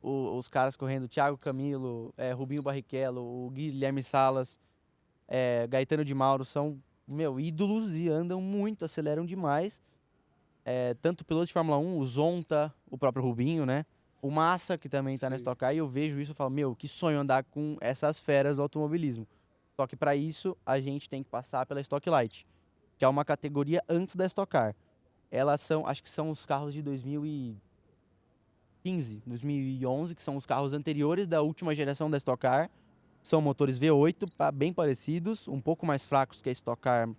os caras correndo, Thiago Camilo, Rubinho Barrichello, o Guilherme Salas, Gaetano de Mauro, são, ídolos e andam muito, aceleram demais. Tanto pilotos de Fórmula 1, o Zonta, o próprio Rubinho, né? O Massa, que também tá na Sim. Stock Car, e eu vejo isso e falo, que sonho andar com essas feras do automobilismo. Só que para isso, a gente tem que passar pela Stock Light, que é uma categoria antes da Stock Car. Elas são, acho que são os carros de 2015, 2011, que são os carros anteriores da última geração da Stock Car. São motores V8, bem parecidos, um pouco mais fracos que a Stock Car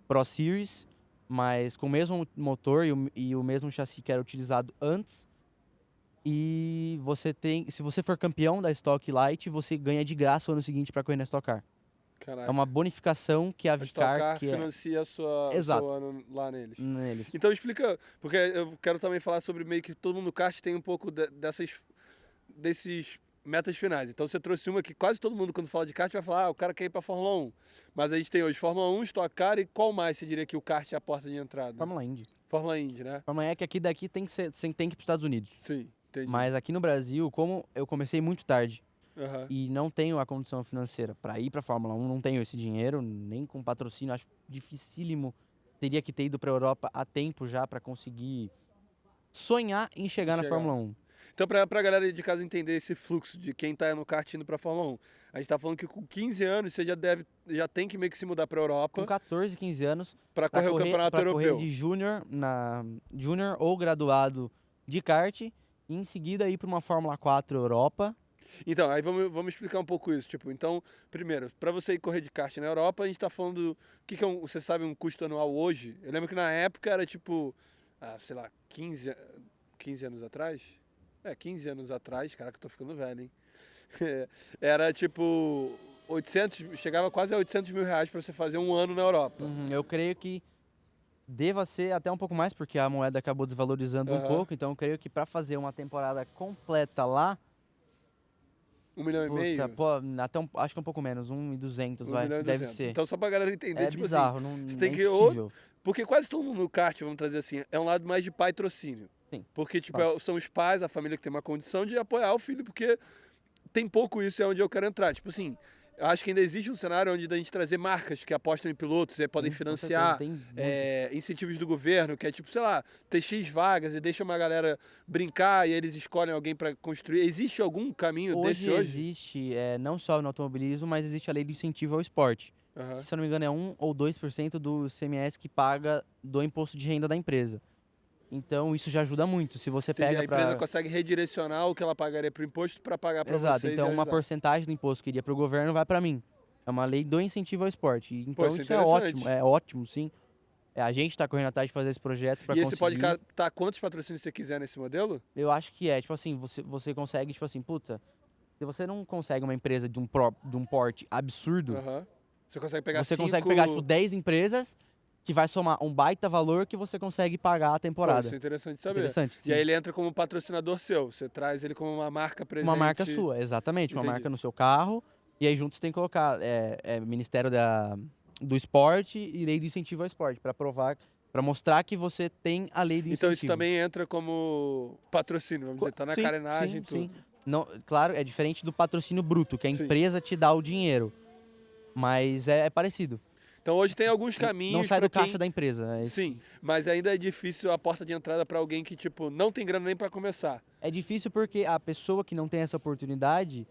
Pro Series, mas com o mesmo motor e o mesmo chassi que era utilizado antes. E se você for campeão da Stock Light, você ganha de graça o ano seguinte para correr na Stock Car. Caraca. É uma bonificação que a Stock Vicar Car financia o seu ano lá neles. neles. Então explica, porque eu quero também falar sobre meio que todo mundo no kart tem um pouco desses metas finais. Então você trouxe uma que quase todo mundo quando fala de kart vai falar, o cara quer ir pra Fórmula 1. Mas a gente tem hoje Fórmula 1, Stock Car e qual mais você diria que o kart é a porta de entrada? Fórmula Indy. Fórmula Indy, né? Fórmula E é que daqui tem que ir para os Estados Unidos. Sim, entendi. Mas aqui no Brasil, como eu comecei muito tarde Aham. e não tenho a condição financeira para ir para Fórmula 1, não tenho esse dinheiro, nem com patrocínio, acho dificílimo. Teria que ter ido para Europa há tempo já para conseguir sonhar em chegar na Fórmula 1. Então, pra galera de casa entender esse fluxo de quem tá no kart indo pra Fórmula 1, a gente tá falando que com 15 anos você já tem que meio que se mudar pra Europa Com 14, 15 anos, pra correr o campeonato pra europeu. correr de júnior ou graduado de kart, e em seguida ir para uma Fórmula 4 Europa. Então, aí vamos explicar um pouco isso. Tipo, então, primeiro, pra você ir correr de kart na Europa, a gente tá falando o que é você sabe um custo anual hoje? Eu lembro que na época era tipo, sei lá, 15 anos atrás? 15 anos atrás, caraca, eu tô ficando velho, hein? Era tipo 800, chegava quase a 800 mil reais pra você fazer um ano na Europa. Eu creio que deva ser até um pouco mais, porque a moeda acabou desvalorizando um pouco, então eu creio que para fazer uma temporada completa lá, 1,5 milhão? Acho que é um pouco menos, 1.200 1 vai, milhão e deve 200. ser. Então, só pra galera entender, É tipo bizarro, assim, não você é tem que impossível. porque quase todo mundo no kart, vamos trazer assim, é um lado mais de patrocínio. Sim. Porque, tipo, Claro. são os pais, a família que tem uma condição de apoiar o filho, porque tem pouco isso, é onde eu quero entrar. Tipo assim, eu acho que ainda existe um cenário onde a gente trazer marcas que apostam em pilotos e podem Sim, com financiar, certeza, tem incentivos do governo, que é tipo, sei lá, ter X vagas e deixa uma galera brincar e eles escolhem alguém para construir. Existe algum caminho desse hoje? Existe, não só no automobilismo, mas existe a lei do incentivo ao esporte. Aham. Que, se eu não me engano, é 1 ou 2% do ICMS que paga do imposto de renda da empresa. Então isso já ajuda muito. Se você Entendi. pega A empresa consegue redirecionar o que ela pagaria para o imposto para pagar para Exato, vocês. então e uma ajudar. porcentagem do imposto que iria para o governo vai para mim. É uma lei do incentivo ao esporte. Então isso é isso é interessante. ótimo, sim. A gente está correndo atrás de fazer esse projeto para E conseguir. esse pode captar quantos patrocínios você quiser nesse modelo? Eu acho que tipo assim, você consegue, tipo assim, puta, se você não consegue uma empresa de um porte absurdo, Aham. Você consegue pegar você 5... consegue pegar, tipo, 10 empresas que vai somar um baita valor que você consegue pagar a temporada. Isso é interessante de saber. Interessante, E sim. aí ele entra como patrocinador seu. Você traz ele como uma marca presente. Uma marca sua, exatamente. Uma Entendi. marca no seu carro. E aí junto você tem que colocar Ministério do Esporte e Lei do Incentivo ao Esporte, para provar, para mostrar que você tem a lei do incentivo. Então isso também entra como patrocínio, vamos dizer, tá na Sim, carenagem e sim, tudo. sim. Não, claro, é diferente do patrocínio bruto, que a Sim. empresa te dá o dinheiro. Mas é parecido. Então hoje tem alguns caminhos Não sai pra do caixa quem... da empresa. Sim, mas ainda é difícil a porta de entrada para alguém que, tipo, não tem grana nem para começar. É difícil porque a pessoa que não tem essa oportunidade,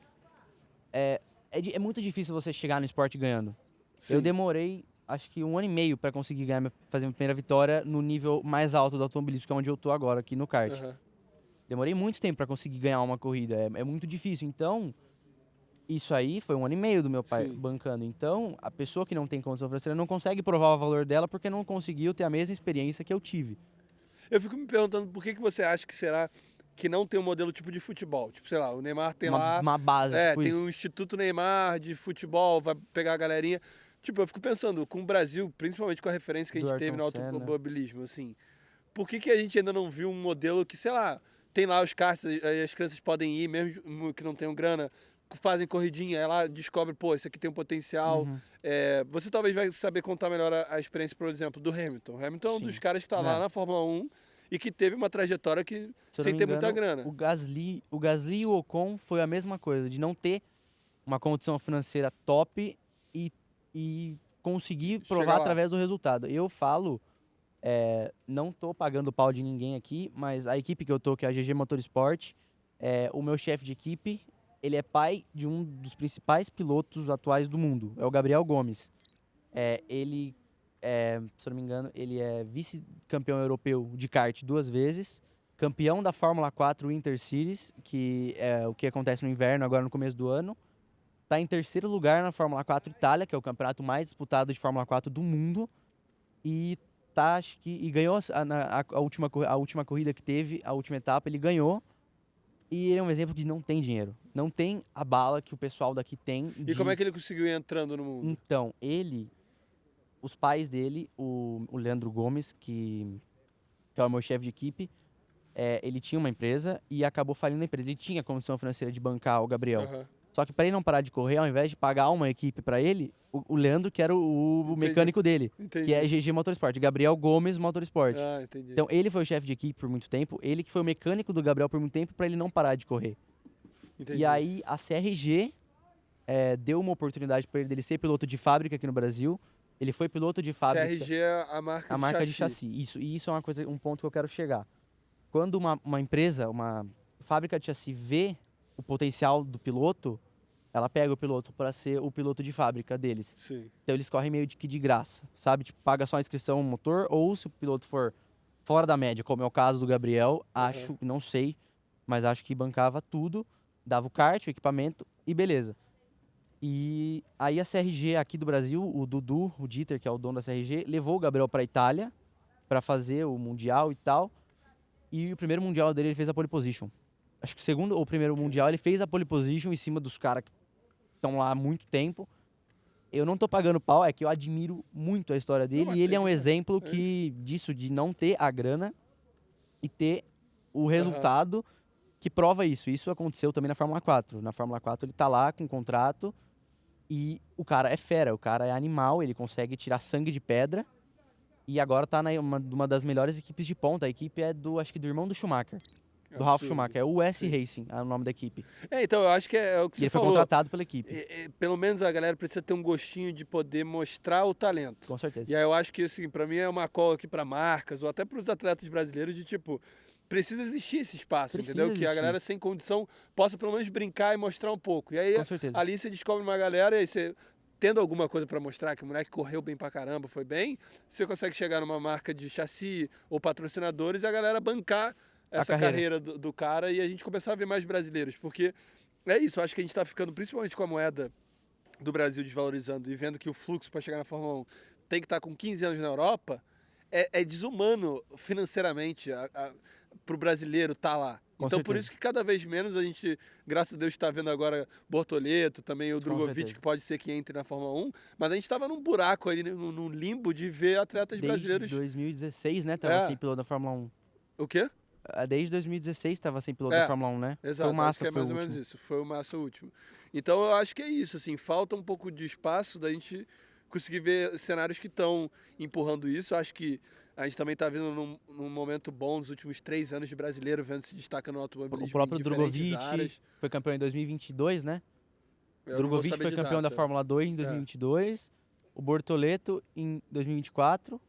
é muito difícil você chegar no esporte ganhando. Sim. Eu demorei, acho que 1 ano e meio para conseguir fazer minha primeira vitória no nível mais alto do automobilismo, que é onde eu tô agora, aqui no kart. Aham. Demorei muito tempo para conseguir ganhar uma corrida, é muito difícil. Então, isso aí foi 1 ano e meio do meu pai Sim. bancando. Então, a pessoa que não tem condição financeira não consegue provar o valor dela porque não conseguiu ter a mesma experiência que eu tive. Eu fico me perguntando por que você acha que será que não tem um modelo tipo de futebol? Tipo, sei lá, o Neymar tem lá... Uma base, tipo tem isso. o Instituto Neymar de futebol, vai pegar a galerinha. Tipo, eu fico pensando, com o Brasil, principalmente com a referência que a Do gente teve no Ayrton Senna. automobilismo, assim, por que a gente ainda não viu um modelo que, sei lá, tem lá os karts, as crianças podem ir, mesmo que não tenham grana, fazem corridinha, ela descobre, pô, isso aqui tem um potencial. Uhum. Você talvez vai saber contar melhor a experiência, por exemplo, do Hamilton. O Hamilton é um Sim. dos caras que tá lá na Fórmula 1 e que teve uma trajetória que Se eu sem não me ter engano, muita grana. O Gasly e o Ocon foi a mesma coisa, de não ter uma condição financeira top e conseguir provar Chegar lá. através do resultado. Eu falo, não tô pagando pau de ninguém aqui, mas a equipe que eu tô, que é a GG Motorsport, o meu chefe de equipe, ele é pai de um dos principais pilotos atuais do mundo, é o Gabriel Gomes. Ele, se eu não me engano, ele é vice-campeão europeu de kart 2 vezes, campeão da Fórmula 4 Intercities, que é o que acontece no inverno, agora no começo do ano. Tá em terceiro lugar na Fórmula 4 Itália, que é o campeonato mais disputado de Fórmula 4 do mundo. E acho que ganhou a última corrida que teve, a última etapa, ele ganhou. E ele é um exemplo de não tem dinheiro. Não tem a bala que o pessoal daqui tem. E como é que ele conseguiu ir entrando no mundo? Então, os pais dele, o Leandro Gomes, que é o meu chefe de equipe, ele tinha uma empresa e acabou falindo a empresa. Ele tinha condição financeira de bancar o Gabriel. Aham. Só que para ele não parar de correr, ao invés de pagar uma equipe para ele, o Leandro, que era o Entendi. mecânico dele, Entendi. que é GG Motorsport, Gabriel Gomes Motorsport. Ah, entendi. Então ele foi o chefe de equipe por muito tempo, ele que foi o mecânico do Gabriel por muito tempo para ele não parar de correr. Entendi. E aí a CRG deu uma oportunidade para ele dele ser piloto de fábrica aqui no Brasil. Ele foi piloto de fábrica. CRG é a marca De chassi. Isso é um ponto que eu quero chegar. Quando uma empresa, uma fábrica de chassi vê o potencial do piloto, ela pega o piloto para ser o piloto de fábrica deles. Sim. Então eles correm meio que de graça, sabe? Tipo, paga só a inscrição no motor, ou se o piloto for fora da média, como é o caso do Gabriel, não sei, mas acho que bancava tudo, dava o kart, o equipamento e beleza. E aí a CRG aqui do Brasil, o Dudu, o Dieter, que é o dono da CRG, levou o Gabriel para Itália para fazer o Mundial e tal. E o primeiro Mundial dele ele fez a pole position. Acho que o segundo ou primeiro Mundial ele fez a pole position em cima dos caras que estão lá há muito tempo. Eu não tô pagando pau, é que eu admiro muito a história dele. E ele é um exemplo disso, de não ter a grana e ter o resultado que prova isso. Isso aconteceu também na Fórmula 4. Na Fórmula 4 ele tá lá com um contrato e o cara é fera, o cara é animal, ele consegue tirar sangue de pedra. E agora tá uma das melhores equipes de ponta. A equipe é acho que do irmão do Schumacher. Do Ralf Schumacher, é o US Racing, é o nome da equipe. Então eu acho que é o que E você ele foi falou. contratado pela equipe. Pelo menos a galera precisa ter um gostinho de poder mostrar o talento. Com certeza. E aí eu acho que, assim, pra mim é uma cola aqui pra marcas, ou até pros atletas brasileiros, de tipo, precisa existir esse espaço, entendeu? Que a galera sem condição possa pelo menos brincar e mostrar um pouco. E aí Com certeza. ali você descobre uma galera e você, tendo alguma coisa pra mostrar, que o moleque correu bem pra caramba, foi bem, você consegue chegar numa marca de chassi ou patrocinadores e a galera bancar essa carreira do cara e a gente começar a ver mais brasileiros, porque é isso, eu acho que a gente tá ficando, principalmente com a moeda do Brasil desvalorizando e vendo que o fluxo para chegar na Fórmula 1 tem que estar com 15 anos na Europa, é desumano financeiramente pro brasileiro estar lá. Então por isso que cada vez menos a gente, graças a Deus, está vendo agora Bortoleto, também o Drogovic, que pode ser que entre na Fórmula 1, mas a gente estava num buraco aí, num limbo de ver atletas brasileiros. Desde 2016, né, tava sem piloto da Fórmula 1. O quê? Desde 2016 estava sem piloto da Fórmula 1, né? Exato, foi o Massa, acho que é mais ou menos isso. Foi o Massa o último. Então eu acho que é isso, assim, falta um pouco de espaço da gente conseguir ver cenários que estão empurrando isso. Eu acho que a gente também está vendo num momento bom nos últimos 3 anos de brasileiro, vendo se destaca no automobilismo. O próprio em diferentes Drogovic áreas. foi campeão em 2022, né? O Drogovic foi campeão da data. Fórmula 2 em 2022. O Bortoleto em 2024.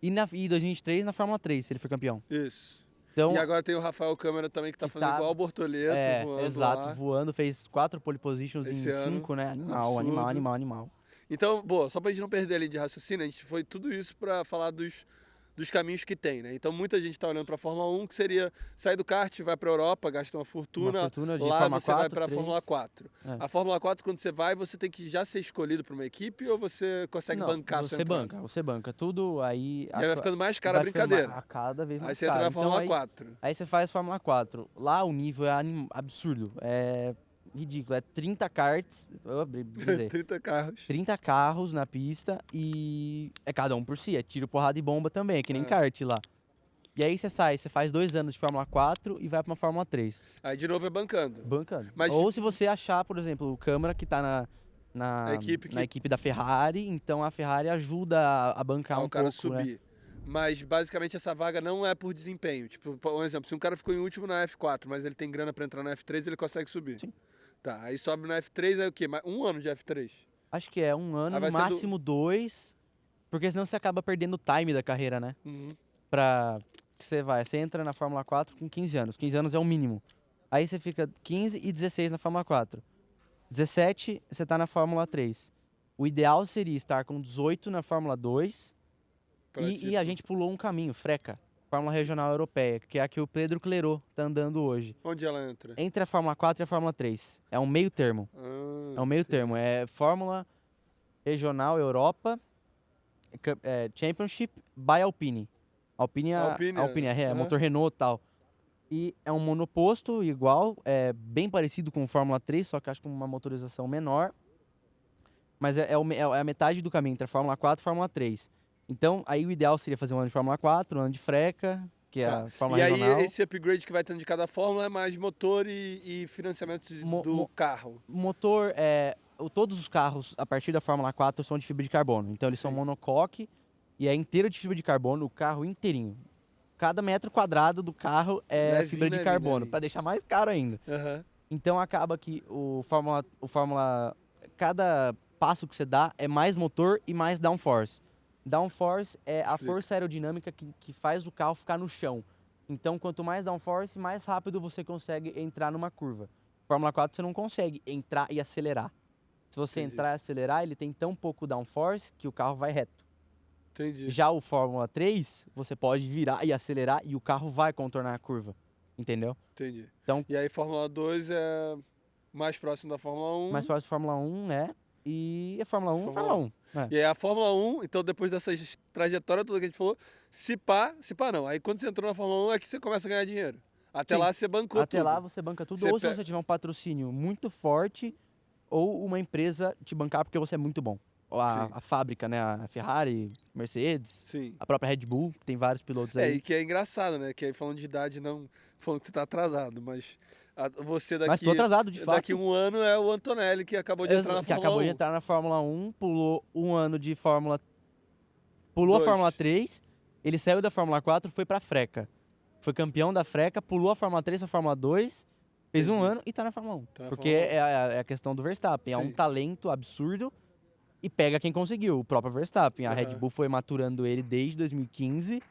E em 2023 na Fórmula 3 ele foi campeão. Isso. Então, e agora tem o Rafael Câmara também que tá fazendo igual o Bortoleto, voando exato, lá. voando, fez 4 pole positions Esse em ano. 5, né? Absurdo. Animal. Então, boa, só pra gente não perder a linha de raciocínio, a gente foi tudo isso pra falar dos caminhos que tem, né? Então muita gente tá olhando pra Fórmula 1, que seria sair do kart, vai pra Europa, gasta uma fortuna de lá Fórmula você 4, vai pra 3. Fórmula 4. A Fórmula 4, quando você vai, você tem que já ser escolhido pra uma equipe ou você consegue bancar a sua entrada? Você banca tudo, aí... E aí vai ficando mais cara a brincadeira. Cada vez mais aí você entra na Fórmula então, 4. Aí você faz Fórmula 4. Lá o nível é absurdo, é ridículo, é 30 karts, 30 carros. 30 carros na pista e é cada um por si, é tiro, porrada e bomba também, é que nem kart lá. E aí você sai, você faz 2 anos de Fórmula 4 e vai pra uma Fórmula 3. Aí de novo é bancando. Bancando. Mas- Ou se você achar, por exemplo, o Câmara que tá na equipe da Ferrari, então a Ferrari ajuda a bancar o cara pouco, né? subir. Mas basicamente essa vaga não é por desempenho. Tipo, um exemplo, se um cara ficou em último na F4, mas ele tem grana pra entrar na F3, ele consegue subir. Sim. Tá, aí sobe na F3, aí o quê? Um ano de F3. Acho que é 1 ano, Ah, vai no ser do- máximo 2, porque senão você acaba perdendo o time da carreira, né? Uhum. Pra que você entra na Fórmula 4 com 15 anos. 15 anos é o mínimo. Aí você fica 15 e 16 na Fórmula 4. 17, você tá na Fórmula 3. O ideal seria estar com 18 na Fórmula 2 e a gente pulou um caminho, Freca, Fórmula Regional Europeia, que é a que o Pedro Clerot tá andando hoje. Onde ela entra? Entre a Fórmula 4 e a Fórmula 3. É um meio termo. É um meio termo. É Fórmula Regional Europa Championship by Alpine. Alpine é Aham. motor Renault e tal. E é um monoposto igual, é bem parecido com o Fórmula 3, só que acho que com uma motorização menor. Mas é a metade do caminho entre a Fórmula 4 e a Fórmula 3. Então, aí o ideal seria fazer um ano de Fórmula 4, um ano de Freca, que é Tá. a Fórmula E aí Regional. esse upgrade que vai tendo de cada fórmula é mais motor e financiamento do carro. Motor, todos os carros a partir da Fórmula 4 são de fibra de carbono. Então eles são Sim. monocoque e é inteiro de fibra de carbono, o carro inteirinho. Cada metro quadrado do carro é Levinho, fibra de levinho, carbono, levinho. para deixar mais caro ainda. Aham. Então acaba que o Fórmula, cada passo que você dá é mais motor e mais downforce. Downforce é a Explica. força aerodinâmica que faz o carro ficar no chão. Então quanto mais downforce, mais rápido você consegue entrar numa curva. Fórmula 4 você não consegue entrar e acelerar. Se você Entendi. entrar e acelerar, ele tem tão pouco downforce que o carro vai reto. Entendi. Já o Fórmula 3, você pode virar e acelerar e o carro vai contornar a curva. Entendeu? Entendi. Então- E aí Fórmula 2 é mais próximo da Fórmula 1. Mais próximo da Fórmula 1 e a Fórmula 1 é Fórmula Fórmula 1. É. E aí a Fórmula 1, então depois dessa trajetória toda que a gente falou, se pá não. Aí quando você entrou na Fórmula 1 é que você começa a ganhar dinheiro. Até Sim. lá você bancou Até tudo. lá você banca tudo, Você ou se pe- você tiver um patrocínio muito forte, ou uma empresa te bancar porque você é muito bom. Ou Sim. a fábrica, né? A Ferrari, Mercedes, Sim. a própria Red Bull, tem vários pilotos É, aí. e que é engraçado, né? Que aí falando de idade, não falando que você tá atrasado, mas você daqui... Mas tô atrasado, de fato. Daqui um ano é o Antonelli que acabou de entrar na Que Fórmula 1. acabou de entrar na Fórmula 1, pulou um ano de Fórmula... Pulou a Dois. Fórmula 3, ele saiu da Fórmula 4, foi pra Freca. Foi campeão da Freca, pulou a Fórmula 3 pra Fórmula 2, fez um Entendi. ano e tá na Fórmula 1. Tá na Porque Fórmula 1. é a questão do Verstappen, é Sim. um talento absurdo e pega quem conseguiu, o próprio Verstappen. A Red Aham. Bull foi maturando ele desde 2015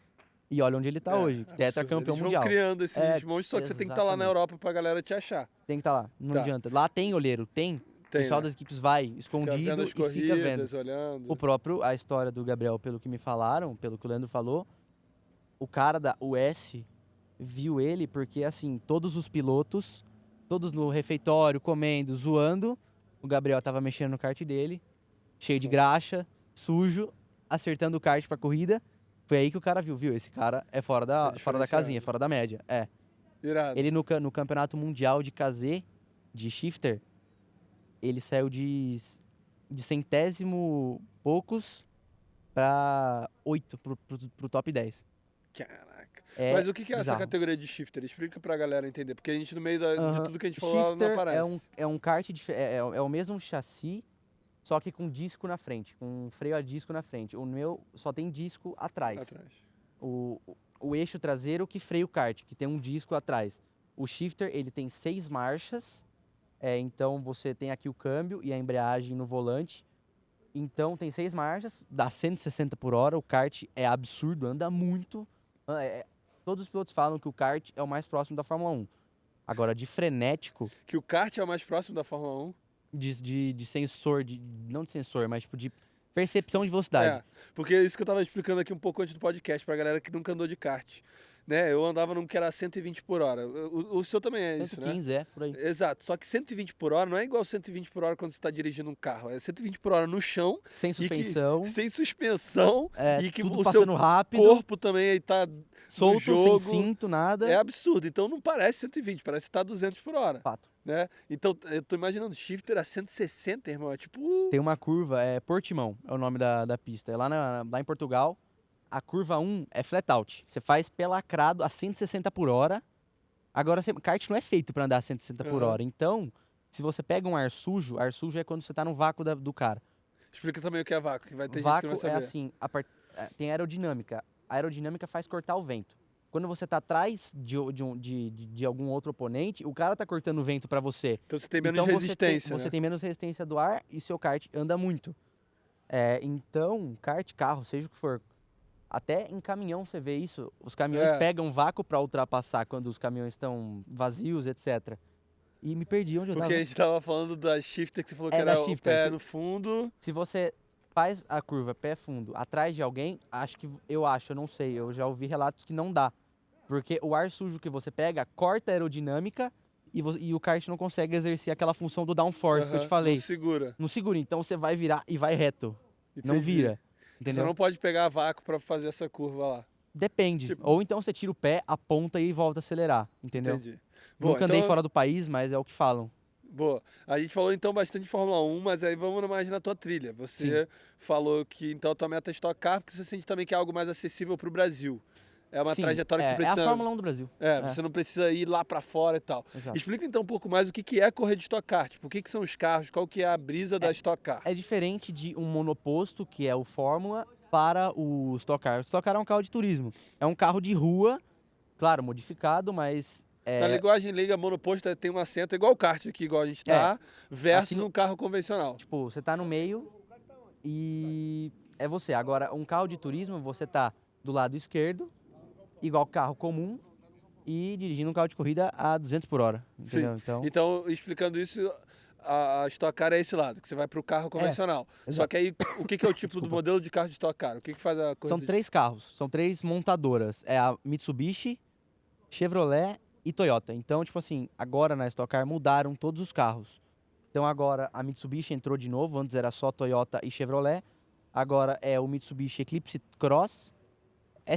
e olha onde ele tá hoje, absurdo. tetracampeão Eles mundial. vão criando esses É, monstros, só que você tem que estar lá na exatamente. Europa pra galera te achar. Tem que estar lá, não Tá. adianta. Lá tem olheiro, tem. O Tem, pessoal né? das equipes vai Fica escondido vendo as e fica vendo. corridas, olhando. A história do Gabriel, pelo que me falaram, pelo que o Leandro falou, o cara da US viu ele porque, assim, todos os pilotos, todos no refeitório, comendo, zoando, o Gabriel tava mexendo no kart dele, cheio de graxa, sujo, acertando o kart pra corrida. Foi aí que o cara viu, esse cara é fora da diferenciado. casinha, fora da média. É. Irado. Ele no campeonato mundial de KZ, de shifter, ele saiu de centésimo poucos pra 8, pro top 10. Caraca. É Mas o que é essa bizarro. categoria de shifter? Explica pra galera entender. Porque a gente, no meio de Aham. tudo que a gente falou, ela não Shifter aparece. é um kart, é o mesmo chassi, só que com disco na frente, com freio a disco na frente. O meu só tem disco atrás. Atrás. O eixo traseiro que freia o kart, que tem um disco atrás. O shifter, ele tem 6 marchas, então você tem aqui o câmbio e a embreagem no volante. Então tem 6 marchas, dá 160 por hora, o kart é absurdo, anda muito. Todos os pilotos falam que o kart é o mais próximo da Fórmula 1. Agora, de frenético, Que o kart é o mais próximo da Fórmula 1. de sensor, não de sensor, mas tipo de percepção de velocidade. É, porque é isso que eu tava explicando aqui um pouco antes do podcast, pra galera que nunca andou de kart. Né? Eu andava num que era 120 por hora. O seu também é isso, né? 115, por aí. Exato. Só que 120 por hora não é igual 120 por hora quando você está dirigindo um carro. É 120 por hora no chão, Sem e que- suspensão, sem suspensão, e que tudo o passando seu rápido, corpo também aí tá solto, jogo, sem cinto, nada. é absurdo. Então não parece 120, parece que tá 200 por hora. Fato. Né? Então eu tô imaginando, shifter a 160, irmão. É tipo. Tem uma curva, Portimão é o nome da pista. É lá em Portugal. A curva 1 é flat out. Você faz pé lacrado a 160 por hora. Agora, kart não é feito pra andar a 160 por hora. Então, se você pega um ar sujo é quando você tá no vácuo do cara. Explica também o que é vácuo, que vai ter gente Vácuo que não vai é saber. assim, tem aerodinâmica. A aerodinâmica faz cortar o vento. Quando você tá atrás de algum outro oponente, o cara tá cortando o vento pra você. Então você tem menos Então resistência, você né? tem menos resistência do ar e seu kart anda muito. Então, kart, carro, seja o que for. Até em caminhão você vê isso. Os caminhões pegam vácuo pra ultrapassar quando os caminhões estão vazios, etc. E me perdi onde eu Porque tava. a gente tava falando da shifter que você falou que Da era o shifter. pé no fundo. Se você faz a curva pé fundo atrás de alguém, eu não sei, eu já ouvi relatos que não dá. Porque o ar sujo que você pega corta a aerodinâmica e o kart não consegue exercer aquela função do downforce que eu te falei. Não segura. Não segura, então você vai virar e vai reto. Não Entendi. vira. Você Entendeu? não pode pegar vácuo pra fazer essa curva lá. Depende. Tipo- Ou então você tira o pé, aponta e volta a acelerar. Entendeu? Entendi. Boa, Nunca andei então- fora do país, mas é o que falam. Boa. A gente falou então bastante de Fórmula 1, mas aí vamos mais na tua trilha. Você falou que então a tua meta é Stock Car, porque você sente também que é algo mais acessível pro Brasil. É uma Sim, trajetória que você é precisa... a Fórmula 1 do Brasil. Você não precisa ir lá pra fora e tal. Exato. Explica então um pouco mais o que é correr de Stock Car. Tipo, o que são os carros, qual que é a brisa da Stock Car. É diferente de um monoposto, que é o Fórmula, para o Stock Car. O Stock Car é um carro de turismo. É um carro de rua, claro, modificado, mas... Na linguagem leiga, monoposto tem um assento igual o kart aqui, igual a gente tá, versus Aqui no- um carro convencional. Tipo, você tá no meio e é você. Agora, um carro de turismo, você tá do lado esquerdo, igual carro comum, e dirigindo um carro de corrida a 200 por hora. Entendeu? Sim. Então, explicando isso, a Stock Car é esse lado, que você vai pro carro convencional. Só exato. que aí, o que é o tipo do modelo de carro de Stock Car? O que faz a corrida São de- 3 carros, são 3 montadoras. É a Mitsubishi, Chevrolet e Toyota. Então, tipo assim, agora na Stock Car mudaram todos os carros. Então agora a Mitsubishi entrou de novo, antes era só Toyota e Chevrolet. Agora é o Mitsubishi Eclipse Cross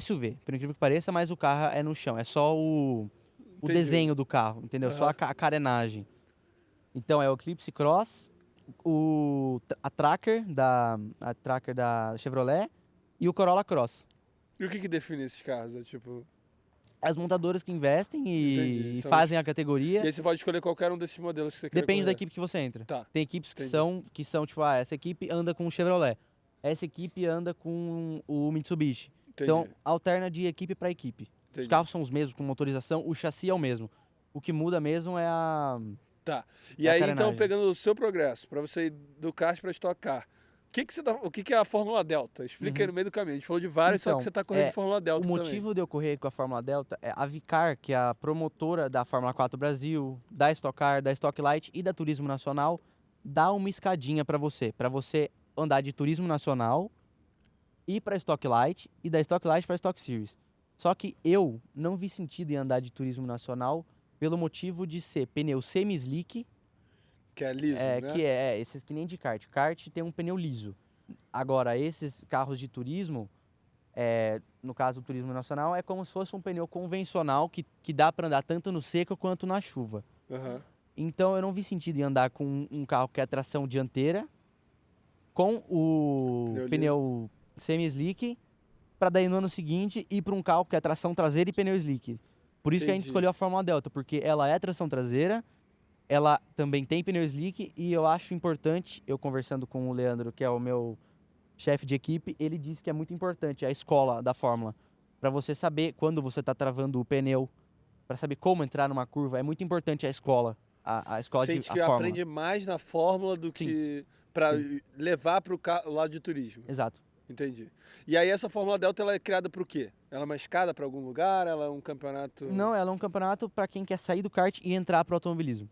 SUV, por incrível que pareça, mas o carro é no chão. É só o Entendi. desenho do carro, entendeu? Só a carenagem. Então é o Eclipse Cross, a Tracker da Chevrolet e o Corolla Cross. E o que define esses carros? É tipo... As montadoras que investem Entendi, e são fazem a E categoria. aí você pode escolher qualquer um desses modelos que você quer Depende da equipe que você entra. Tá. Tem equipes Entendi. que são tipo, essa equipe anda com o Chevrolet. Essa equipe anda com o Mitsubishi. Entendi. Então, alterna de equipe para equipe. Entendi. Os carros são os mesmos, com motorização, o chassi é o mesmo. O que muda mesmo é a... Tá. E a aí, carenagem. então, pegando o seu progresso, pra você ir do kart pra Stock Car, o que é a Fórmula Delta? Explica aí no meio do caminho. A gente falou de várias, só Então, que você tá correndo de Fórmula Delta O motivo de eu correr com a Fórmula Delta é a Vicar, que é a promotora da Fórmula 4 Brasil, da Stock Car, da Stock Light e da Turismo Nacional, dá uma escadinha para você andar de Turismo Nacional, ir para Stock Light e da Stock Light para Stock Series. Só que eu não vi sentido em andar de Turismo Nacional pelo motivo de ser pneu semi-slick, Que é liso, né? que é esses que nem de kart. Kart tem um pneu liso. Agora, esses carros de turismo, no caso do Turismo Nacional, é como se fosse um pneu convencional que dá para andar tanto no seco quanto na chuva. Aham. Então, eu não vi sentido em andar com um carro que é tração dianteira com o Pneu liso. pneu semi-slick para daí no ano seguinte ir para um carro que é tração traseira e pneu slick. Por isso que a gente Entendi. escolheu a Fórmula Delta, porque ela é tração traseira, ela também tem pneu slick e eu acho importante, eu conversando com o Leandro, que é o meu chefe de equipe, ele disse que é muito importante a escola da Fórmula, para você saber quando você está travando o pneu, para saber como entrar numa curva, é muito importante a escola, a escola Sente de a que Fórmula. aprende mais na Fórmula do que pra levar pro lado de turismo. Exato. Entendi. E aí essa Fórmula Delta, ela é criada pro quê? Ela é uma escada pra algum lugar? Ela é um campeonato... Não, ela é um campeonato para quem quer sair do kart e entrar pro automobilismo.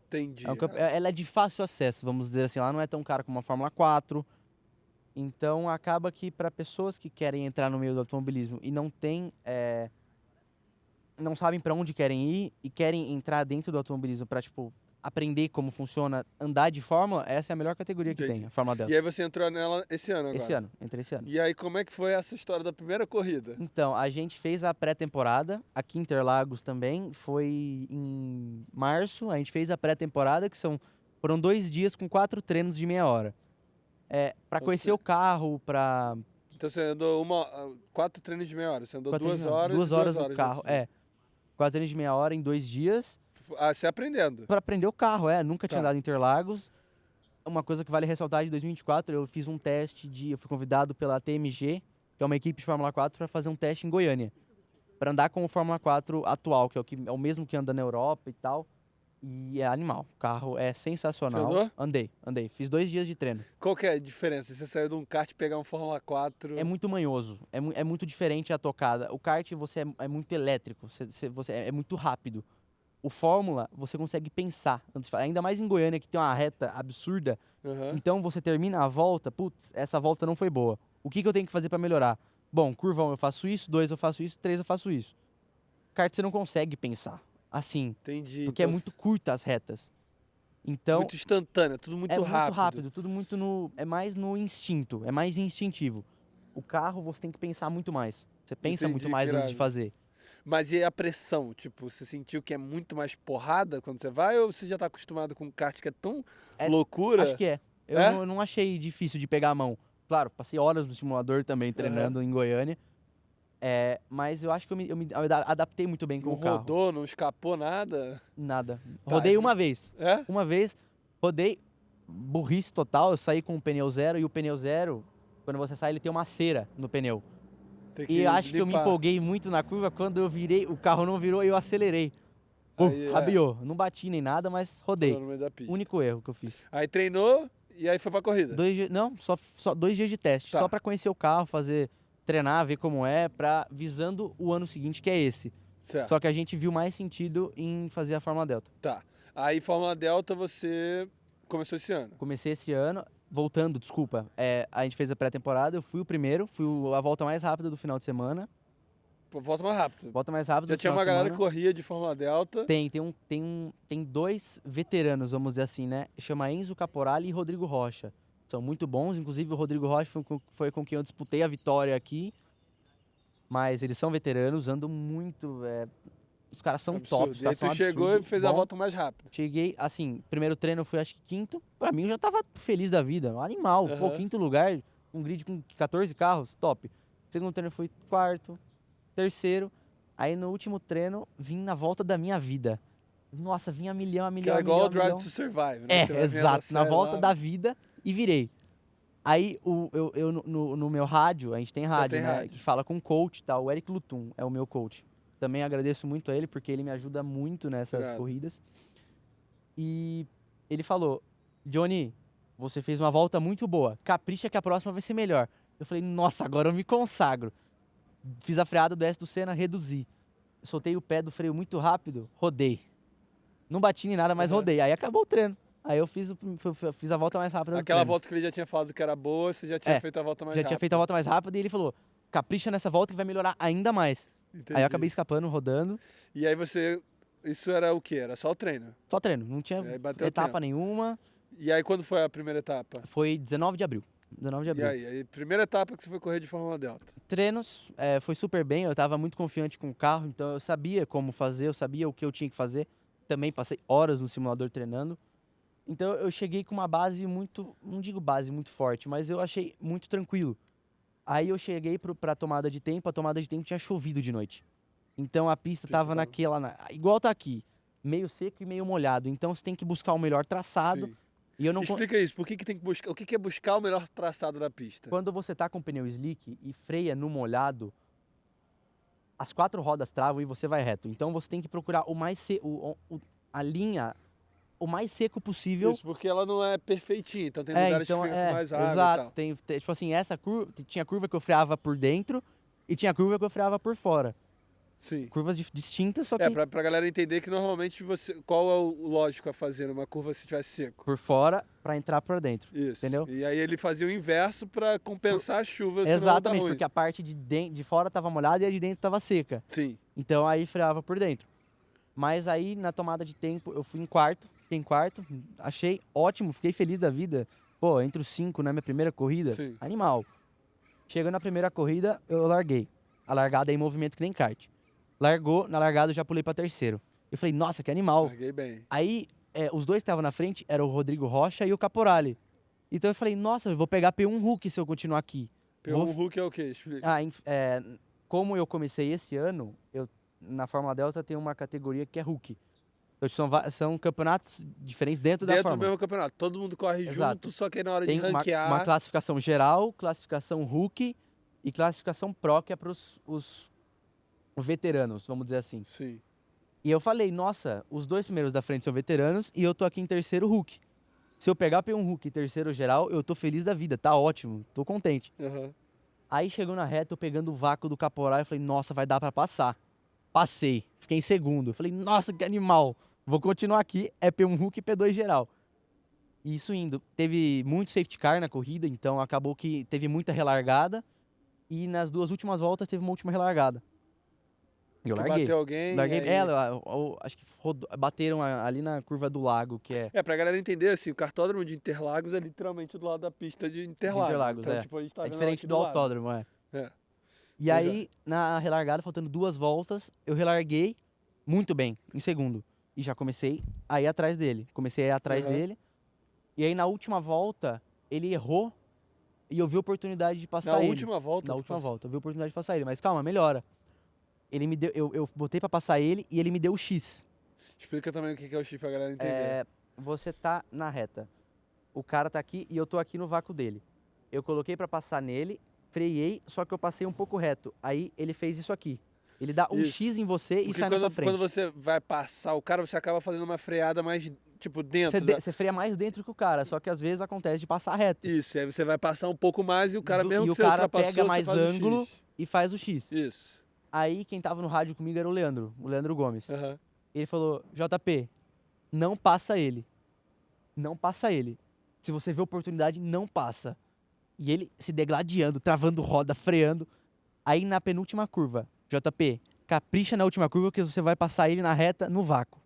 Entendi. Ela é de fácil acesso, vamos dizer assim, ela não é tão cara como a Fórmula 4. Então acaba que para pessoas que querem entrar no meio do automobilismo e não tem, não sabem para onde querem ir e querem entrar dentro do automobilismo para tipo aprender como funciona andar de Fórmula, essa é a melhor categoria que Entendi. tem, a Fórmula Delta. E aí você entrou nela esse ano agora? Esse ano, entrei esse ano. E aí como é que foi essa história da primeira corrida? Então, a gente fez a pré-temporada, aqui em Interlagos também, foi em março, a gente fez a pré-temporada, foram 2 dias com 4 treinos de meia hora. Para conhecer o carro, para Então você andou 4 treinos de meia hora. Você andou 2 horas. 2 horas no horas carro, juntos. 4 treinos de meia hora em 2 dias. Ah, você aprendendo. Pra aprender o carro, nunca tinha Tá. andado em Interlagos. Uma coisa que vale ressaltar, de 2024, eu fiz um teste eu fui convidado pela TMG, que é uma equipe de Fórmula 4, para fazer um teste em Goiânia. Para andar com o Fórmula 4 atual, que é o mesmo que anda na Europa e tal. E é animal. O carro é sensacional. Você andou? Andei. Fiz 2 dias de treino. Qual que é a diferença? Você saiu de um kart e pegar um Fórmula 4... É muito manhoso. É muito diferente a tocada. O kart, você é muito elétrico. Você é muito rápido. O Fórmula, você consegue pensar. Ainda mais em Goiânia, que tem uma reta absurda. Aham. Então, você termina a volta, putz, essa volta não foi boa. O que eu tenho que fazer para melhorar? Bom, curva 1 eu faço isso, 2 eu faço isso, 3 eu faço isso. Kart você não consegue pensar assim, Entendi. porque é Então, muito curta as retas. Então, muito instantâneo, tudo muito é rápido. muito rápido, tudo muito é mais no instinto, é mais instintivo. O carro você tem que pensar muito mais. Você pensa Entendi, muito mais que antes de irado. fazer. Mas e a pressão? Tipo, você sentiu que é muito mais porrada quando você vai? Ou você já tá acostumado com um kart que é tão loucura? Acho que é. Eu É? não achei difícil de pegar a mão. Claro, passei horas no simulador também, treinando em Goiânia. Mas eu acho que eu me adaptei muito bem com Não o carro. rodou, não escapou nada? Nada. Tá, Rodei uma vez. É? Uma vez, rodei, burrice total, eu saí com o pneu zero, e o pneu zero, quando você sai, ele tem uma cera no pneu. Tem E acho que eu me limpar. empolguei muito na curva, quando eu virei, o carro não virou e eu acelerei. Aí, Rabiou. Não bati nem nada, mas rodei. Parou no meio da pista. Único erro que eu fiz. Aí treinou e aí foi pra corrida. Só 2 dias de teste, Tá. só pra conhecer o carro, treinar, ver como é, visando o ano seguinte, que é esse. Certo. Só que a gente viu mais sentido em fazer a Fórmula Delta. Tá. Aí Fórmula Delta você começou esse ano. Comecei esse ano, voltando, desculpa, a gente fez a pré-temporada, eu fui o primeiro, a volta mais rápida do final de semana. Pô, volta mais rápido. Volta mais rápida Já do tinha final uma de galera que semana. corria de Fórmula Delta. Tem 2 veteranos, vamos dizer assim, né? Chama Enzo Caporali e Rodrigo Rocha. São muito bons, inclusive o Rodrigo Rocha foi com quem eu disputei a vitória aqui. Mas eles são veteranos, andam muito. Os caras são Absurdo. top. Os E aí caras são tu chegou absurdo, e fez a bom. volta mais rápida. Cheguei, assim, primeiro treino eu fui acho que quinto. Pra mim eu já tava feliz da vida. Um animal. Pô, Aham. quinto lugar, um grid com 14 carros, top. Segundo treino eu fui quarto, terceiro. Aí no último treino, vim na volta da minha vida. Nossa, vim a milhão, Que era igual o Drive milhão. to Survive, né? Você vai vendo a Exato. Na série volta lá. da vida e virei. Aí eu no meu rádio, a gente tem rádio, tem né? rádio. Que fala com o coach, tá? O Eric Lutum é o meu coach. Também agradeço muito a ele, porque ele me ajuda muito nessas Irado. corridas. E ele falou, Johnny, você fez uma volta muito boa. Capricha que a próxima vai ser melhor. Eu falei, nossa, agora eu me consagro. Fiz a freada do S do Senna, reduzi. Soltei o pé do freio muito rápido, rodei. Não bati nem nada, mas Uhum. rodei. Aí acabou o treino. Aí eu fiz a volta mais rápida do Aquela treino. volta que ele já tinha falado que era boa, você já tinha feito a volta mais Já rápida. tinha feito a volta mais rápida e ele falou, capricha nessa volta que vai melhorar ainda mais. Entendi. Aí eu acabei escapando, rodando. E aí você... Isso era o quê? Era só o treino? Só treino, não E tinha aí bateu o etapa tempo. nenhuma. E aí quando foi a primeira etapa? Foi 19 de abril. 19 de E abril. aí? Primeira etapa que você foi correr de Fórmula Delta. Treinos, foi super bem, eu tava muito confiante com o carro, então eu sabia como fazer, eu sabia o que eu tinha que fazer. Também passei horas no simulador treinando. Então eu cheguei com uma base muito, não digo base muito forte, mas eu achei muito tranquilo. Aí eu cheguei pra tomada de tempo, a tomada de tempo tinha chovido de noite. Então a pista tava igual tá aqui, meio seco e meio molhado. Então você tem que buscar o melhor traçado. Sim. E eu não Explica isso, por que tem que buscar... O que é buscar o melhor traçado da pista? Quando você tá com pneu slick e freia no molhado, as 4 rodas travam e você vai reto. Então você tem que procurar a linha o mais seco possível. Isso, porque ela não é perfeitinha, então tem lugares que fica com mais água e tal. Exato. Tipo assim, essa curva, tinha curva que eu freava por dentro e tinha curva que eu freava por fora. Sim. Curvas distintas, só que Pra galera entender que normalmente qual é o lógico a fazer numa curva se tivesse seco. por fora pra entrar por dentro. Isso. Entendeu? E aí ele fazia o inverso pra compensar a chuva, senão Exatamente, tá ruim. porque a parte de fora tava molhada e a de dentro tava seca. Sim. Então aí freava por dentro. Mas aí na tomada de tempo eu fiquei em quarto, achei ótimo, fiquei feliz da vida. Pô, entre os 5 na minha primeira corrida, Sim. animal. Chegando na primeira corrida, eu larguei. A largada é em movimento que nem kart. Largou, na largada eu já pulei pra terceiro. Eu falei, nossa, que animal. Larguei bem. Aí os dois que estavam na frente eram o Rodrigo Rocha e o Caporali. Então eu falei, nossa, eu vou pegar P1 Hulk se eu continuar aqui. P1 Hulk é o quê? Explica. Como eu comecei esse ano, na Fórmula Delta tem uma categoria que é Hulk. Então, são campeonatos diferentes dentro da Dentro do Fórmula. mesmo campeonato. Todo mundo corre Exato. junto, só que aí na hora Tem de ranquear... uma classificação geral, classificação Hulk e classificação Pro, que é para os veteranos, vamos dizer assim. Sim. E eu falei, nossa, os 2 primeiros da frente são veteranos e eu tô aqui em terceiro Hulk. Se eu pegar P1 Hulk e terceiro geral, eu tô feliz da vida, tá ótimo, tô contente. Uhum. Aí chegou na reta, eu pegando o vácuo do caporal e falei, nossa, vai dar pra passar. Passei, fiquei em segundo. Falei, nossa, que animal. Vou continuar aqui, é P1 Hulk e P2 geral. E isso indo. Teve muito safety car na corrida, então acabou que teve muita relargada. E nas 2 últimas voltas teve uma última relargada. E eu larguei. Bateu alguém? Larguei aí... acho que bateram ali na curva do lago, que é... Pra galera entender, assim, o cartódromo de Interlagos é literalmente do lado da pista de Interlagos. Então, tipo, a gente tá vendo diferente aqui do lado. autódromo, é. E Legal. aí, na relargada, faltando 2 voltas, eu relarguei muito bem, em segundo. E já comecei a ir atrás dele. Dele. E aí, na última volta, ele errou e eu vi a oportunidade de passar ele. Na última volta, eu vi a oportunidade de passar ele. Mas calma, melhora. Ele me deu, eu botei pra passar ele e ele me deu o X. Explica também o que é o X pra galera entender. Você tá na reta. O cara tá aqui e eu tô aqui no vácuo dele. Eu coloquei pra passar nele, freiei, só que eu passei um pouco reto. Aí ele fez isso aqui. Ele dá um X em você e sai na sua frente. Quando você vai passar o cara, você acaba fazendo uma freada mais, tipo, dentro. Você freia mais dentro que o cara, só que às vezes acontece de passar reto. Isso, aí você vai passar um pouco mais e o cara mesmo e que o você cara ultrapassou, pega mais você faz ângulo o X. e faz o X. Isso. Aí quem tava no rádio comigo era o Leandro Gomes. Uhum. Ele falou, JP, não passa ele. Não passa ele. Se você vê oportunidade, não passa. E ele se degladiando, travando roda, freando. Aí na penúltima curva, JP, capricha na última curva que você vai passar ele na reta, no vácuo.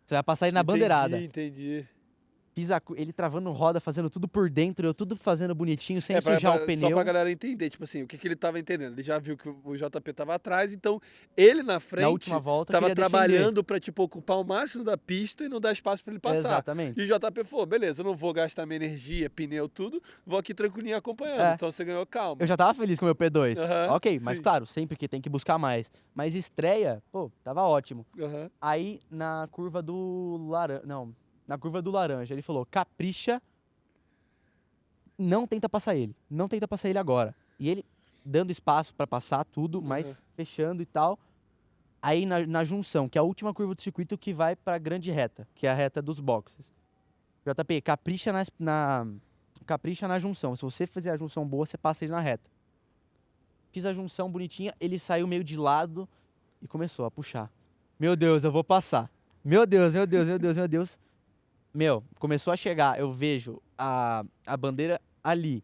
Você vai passar ele na bandeirada. Entendi. Fiz ele travando roda, fazendo tudo por dentro, eu tudo fazendo bonitinho, sem sujar o pneu. Só pra galera entender, tipo assim, o que ele tava entendendo. Ele já viu que o JP tava atrás, então ele na frente na última volta, tava trabalhando defender. pra, tipo, ocupar o máximo da pista e não dar espaço pra ele passar. Exatamente. E o JP falou, beleza, eu não vou gastar minha energia, pneu, tudo, vou aqui tranquilinho acompanhando. Então você ganhou calma. Eu já tava feliz com o meu P2. Uhum, ok, mas sim. claro, sempre que tem que buscar mais. Mas estreia, pô, tava ótimo. Uhum. Aí na curva do laranja, na curva do laranja, ele falou, capricha, não tenta passar ele agora. E ele dando espaço pra passar tudo, mas fechando e tal. Aí na junção, que é a última curva do circuito que vai pra grande reta, que é a reta dos boxes. JP, capricha na junção. Se você fizer a junção boa, você passa ele na reta. Fiz a junção bonitinha, ele saiu meio de lado e começou a puxar. Meu Deus, eu vou passar. Meu Deus. Meu, começou a chegar, eu vejo a bandeira ali.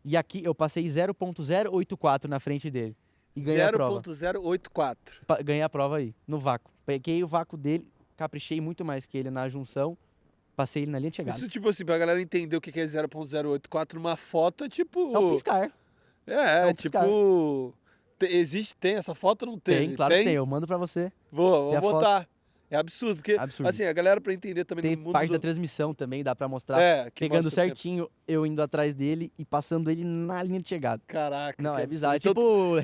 E aqui eu passei 0.084 na frente dele. E ganhei a prova. 0.084. Ganhei a prova aí, no vácuo. Peguei o vácuo dele, caprichei muito mais que ele na junção. Passei ele na linha de chegada. Isso, tipo assim, pra galera entender o que é 0.084 numa foto, é tipo... É um piscar. É, um piscar. tipo... Tem essa foto ou não tem? Tem, claro que tem. Eu mando pra você. Vou botar. É absurdo, porque, Absurdo. assim, a galera pra entender também Tem no mundo parte da transmissão também, dá pra mostrar. que pegando mostra certinho, eu indo atrás dele e passando ele na linha de chegada. Caraca, Não, que é bizarro. É absurdo. tipo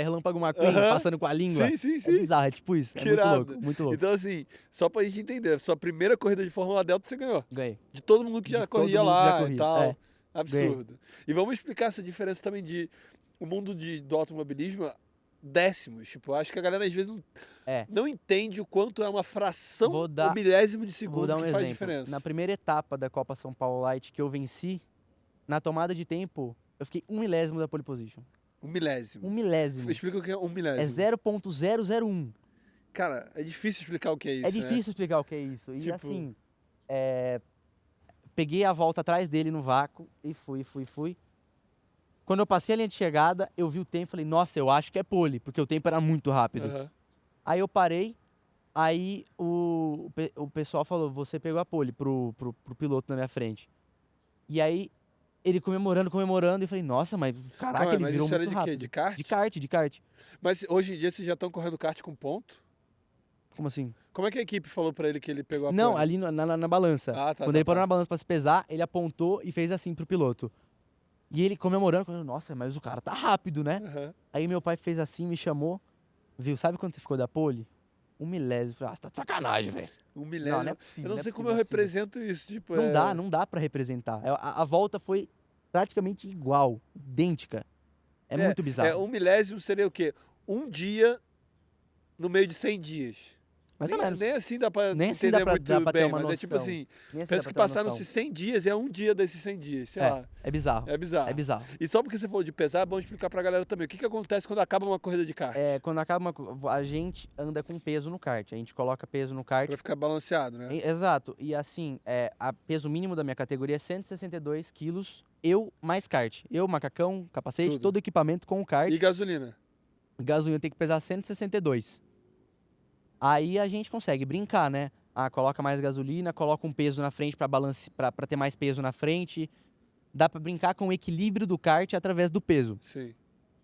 Relâmpago McQueen passando com a língua. Sim. É bizarro, é tipo isso. Que É muito irado. louco, muito louco. Então, assim, só pra gente entender, sua primeira corrida de Fórmula Delta você ganhou. Ganhei. De todo mundo que De já todo corria mundo que lá já corria, e tal. é. Absurdo. E vamos explicar essa diferença também de... O mundo do automobilismo, décimos. Tipo, eu acho que a galera às vezes não entende o quanto é uma fração, um milésimo de segundo vou dar um que faz exemplo. diferença. Na primeira etapa da Copa São Paulo Light que eu venci, na tomada de tempo, eu fiquei 1 milésimo da pole position. 1 milésimo. 1 milésimo. Explica o que é 1 milésimo. É 0.001. Cara, é difícil explicar o que é isso, É difícil explicar o que é isso. E Tipo- assim, peguei a volta atrás dele no vácuo e fui. Quando eu passei a linha de chegada, eu vi o tempo e falei, nossa, eu acho que é pole, porque o tempo era muito rápido. Aham. Aí eu parei, aí o pessoal falou, você pegou a pole pro piloto na minha frente. E aí, ele comemorando, e falei, nossa, mas caraca, Calma aí, ele mas virou isso era muito de quê? rápido. De kart? De kart. Mas hoje em dia vocês já estão correndo kart com ponto? Como assim? Como é que a equipe falou pra ele que ele pegou a Não, pole? ali na balança. Ah, tá, Quando ele parou na balança pra se pesar, ele apontou e fez assim pro piloto. E ele comemorando, falando, nossa, mas o cara tá rápido, né? Aham. Aí meu pai fez assim, me chamou, viu, sabe quando você ficou da pole? 1 milésimo. Eu falei, você tá de sacanagem, velho. Um milésimo. Não é possível, Eu não não é sei como possível, eu não é possível. represento isso. Tipo, Não dá pra representar. A volta foi praticamente igual, idêntica. É muito bizarro. 1 milésimo seria o quê? Um dia no meio de 100 dias. Mais ou menos. Nem assim dá pra Nem assim entender dá pra muito ter bem, uma mas é tipo noção. assim, Nem assim dá pensa pra que ter uma passaram-se noção. 100 dias, é um dia desses 100 dias, sei lá. É bizarro. É bizarro. É bizarro. E só porque você falou de pesar, é bom explicar pra galera também. O que acontece quando acaba uma corrida de kart? Quando acaba a gente anda com peso no kart. A gente coloca peso no kart. Pra ficar balanceado, né? Exato. E assim, a peso mínimo da minha categoria é 162 quilos. Eu mais kart. Eu, macacão, capacete, Tudo. todo equipamento com o kart. E gasolina? Gasolina tem que pesar 162. Aí a gente consegue brincar, né? Coloca mais gasolina, coloca um peso na frente pra ter mais peso na frente. Dá pra brincar com o equilíbrio do kart através do peso. Sim.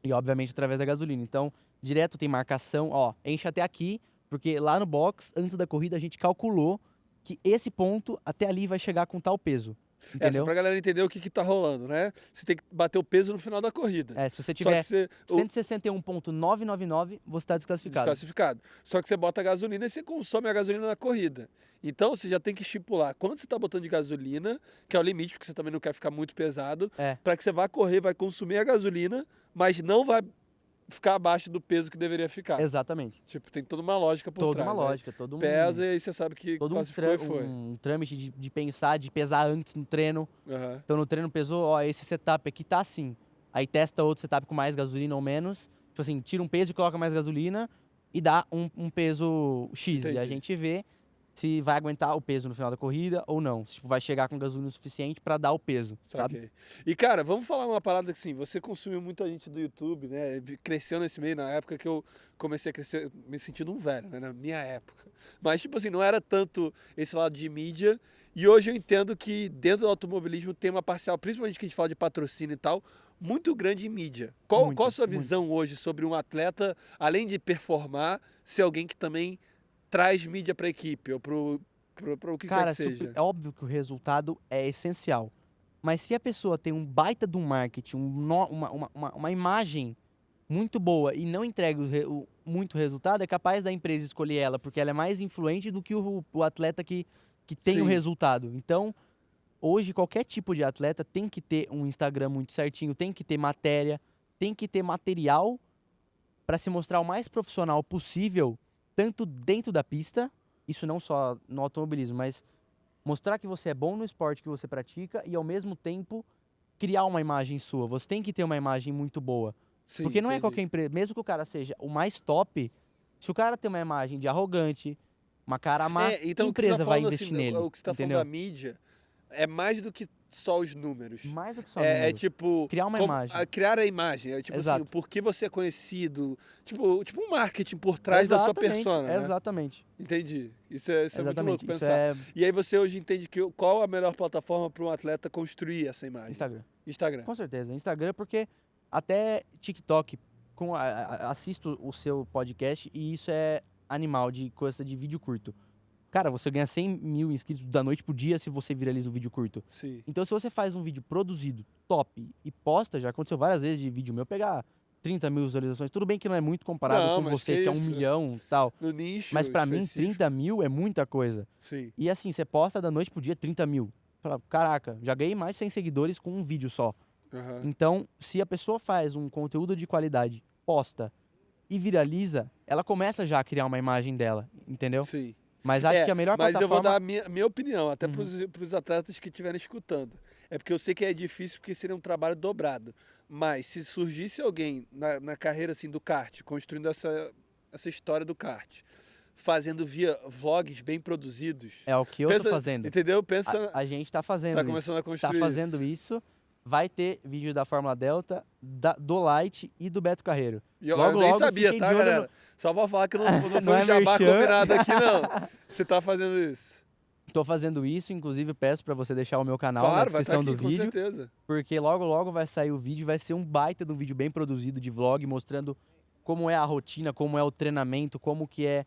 E, obviamente, através da gasolina. Então, direto tem marcação, ó, enche até aqui, porque lá no box, antes da corrida, a gente calculou que esse ponto até ali vai chegar com tal peso. Só Entendeu? pra galera entender o que tá rolando, né? Você tem que bater o peso no final da corrida. Se você Só tiver que você... 161,999, você tá desclassificado. Desclassificado. Só que você bota a gasolina e você consome a gasolina na corrida. Então você já tem que estipular quanto você tá botando de gasolina, que é o limite, porque você também não quer ficar muito pesado, para que você vá correr, vai consumir a gasolina, mas não vai ficar abaixo do peso que deveria ficar. Exatamente. Tipo, tem toda uma lógica por Toda trás. uma né? lógica, todo um... Pesa e aí você sabe que todo classificou e foi. um trâmite de pensar, de pesar antes no treino. Aham. Então no treino pesou, ó, esse setup aqui tá assim. Aí testa outro setup com mais gasolina ou menos. Tipo assim, tira um peso e coloca mais gasolina e dá um peso X. Entendi. E a gente vê se vai aguentar o peso no final da corrida ou não. Se tipo, vai chegar com gasolina o suficiente pra dar o peso, sabe? Saquei. E, cara, vamos falar uma parada que, assim, você consumiu muita gente do YouTube, né? Cresceu nesse meio na época que eu comecei a crescer, me sentindo um velho, né? Na minha época. Mas, tipo assim, não era tanto esse lado de mídia. E hoje eu entendo que dentro do automobilismo tem uma parcial, principalmente que a gente fala de patrocínio e tal, muito grande em mídia. Qual a sua visão hoje sobre um atleta, além de performar, ser alguém que também traz mídia para a equipe ou para o que Cara, quer que seja? é óbvio que o resultado é essencial. Mas se a pessoa tem um baita de um marketing, uma imagem muito boa e não entrega muito resultado, é capaz da empresa escolher ela, porque ela é mais influente do que o atleta que tem o Sim. resultado. Então, hoje, qualquer tipo de atleta tem que ter um Instagram muito certinho, tem que ter matéria, tem que ter material para se mostrar o mais profissional possível, tanto dentro da pista, isso não só no automobilismo, mas mostrar que você é bom no esporte que você pratica e, ao mesmo tempo, criar uma imagem sua. Você tem que ter uma imagem muito boa. Sim, Porque não é entendi. qualquer empresa, mesmo que o cara seja o mais top, se o cara tem uma imagem de arrogante, uma cara má, então que o que você empresa tá vai falando, investir assim, nele? O que você tá entendeu? falando da mídia é mais do que só os números. Mais do que só É número. tipo... Criar uma imagem. Criar a imagem. É tipo Exato. assim, por que você é conhecido. Tipo um marketing por trás da sua Exatamente, persona, né? Exatamente. Entendi. Isso é muito Exatamente. louco Isso pensar. é E aí você hoje entende que qual a melhor plataforma para um atleta construir essa imagem? Instagram. Instagram. Com certeza. Instagram, porque até TikTok, assisto o seu podcast e isso é animal de coisa de vídeo curto. Cara, você ganha 100 mil inscritos da noite pro dia se você viraliza um vídeo curto. Sim. Então, se você faz um vídeo produzido, top, e posta, já aconteceu várias vezes de vídeo meu pegar 30 mil visualizações. Tudo bem que não é muito comparado Não, com mas vocês, que é 1 isso. milhão e tal. No nicho Mas pra mim, específico. 30 mil é muita coisa. Sim. E assim, você posta da noite pro dia 30 mil. Fala, caraca, já ganhei mais de 100 seguidores com um vídeo só. Aham. Então, se a pessoa faz um conteúdo de qualidade, posta e viraliza, ela começa já a criar uma imagem dela, entendeu? Sim. Mas acho que a melhor Mas plataforma... eu vou dar a minha opinião, até Uhum. para os atletas que estiverem escutando. É porque eu sei que é difícil, porque seria um trabalho dobrado. Mas se surgisse alguém na carreira assim, do kart, construindo essa história do kart, fazendo via vlogs bem produzidos... É o que eu tô fazendo. Entendeu? Pensa... A gente tá fazendo Tá isso. começando a construir Tá fazendo isso. isso. Vai ter vídeo da Fórmula Delta, do Light e do Beto Carreiro. E eu Logo, nem logo, sabia, fiquem tá, de olho no- galera? Só pra falar que não Não foi um é jabá merchan. combinado aqui, não. Você tá fazendo isso. Tô fazendo isso, inclusive peço pra você deixar o meu canal na Claro, vai estar descrição aqui, do com vídeo. certeza. Porque logo, logo vai sair o vídeo, vai ser um baita de um vídeo bem produzido de vlog, mostrando como é a rotina, como é o treinamento, como que é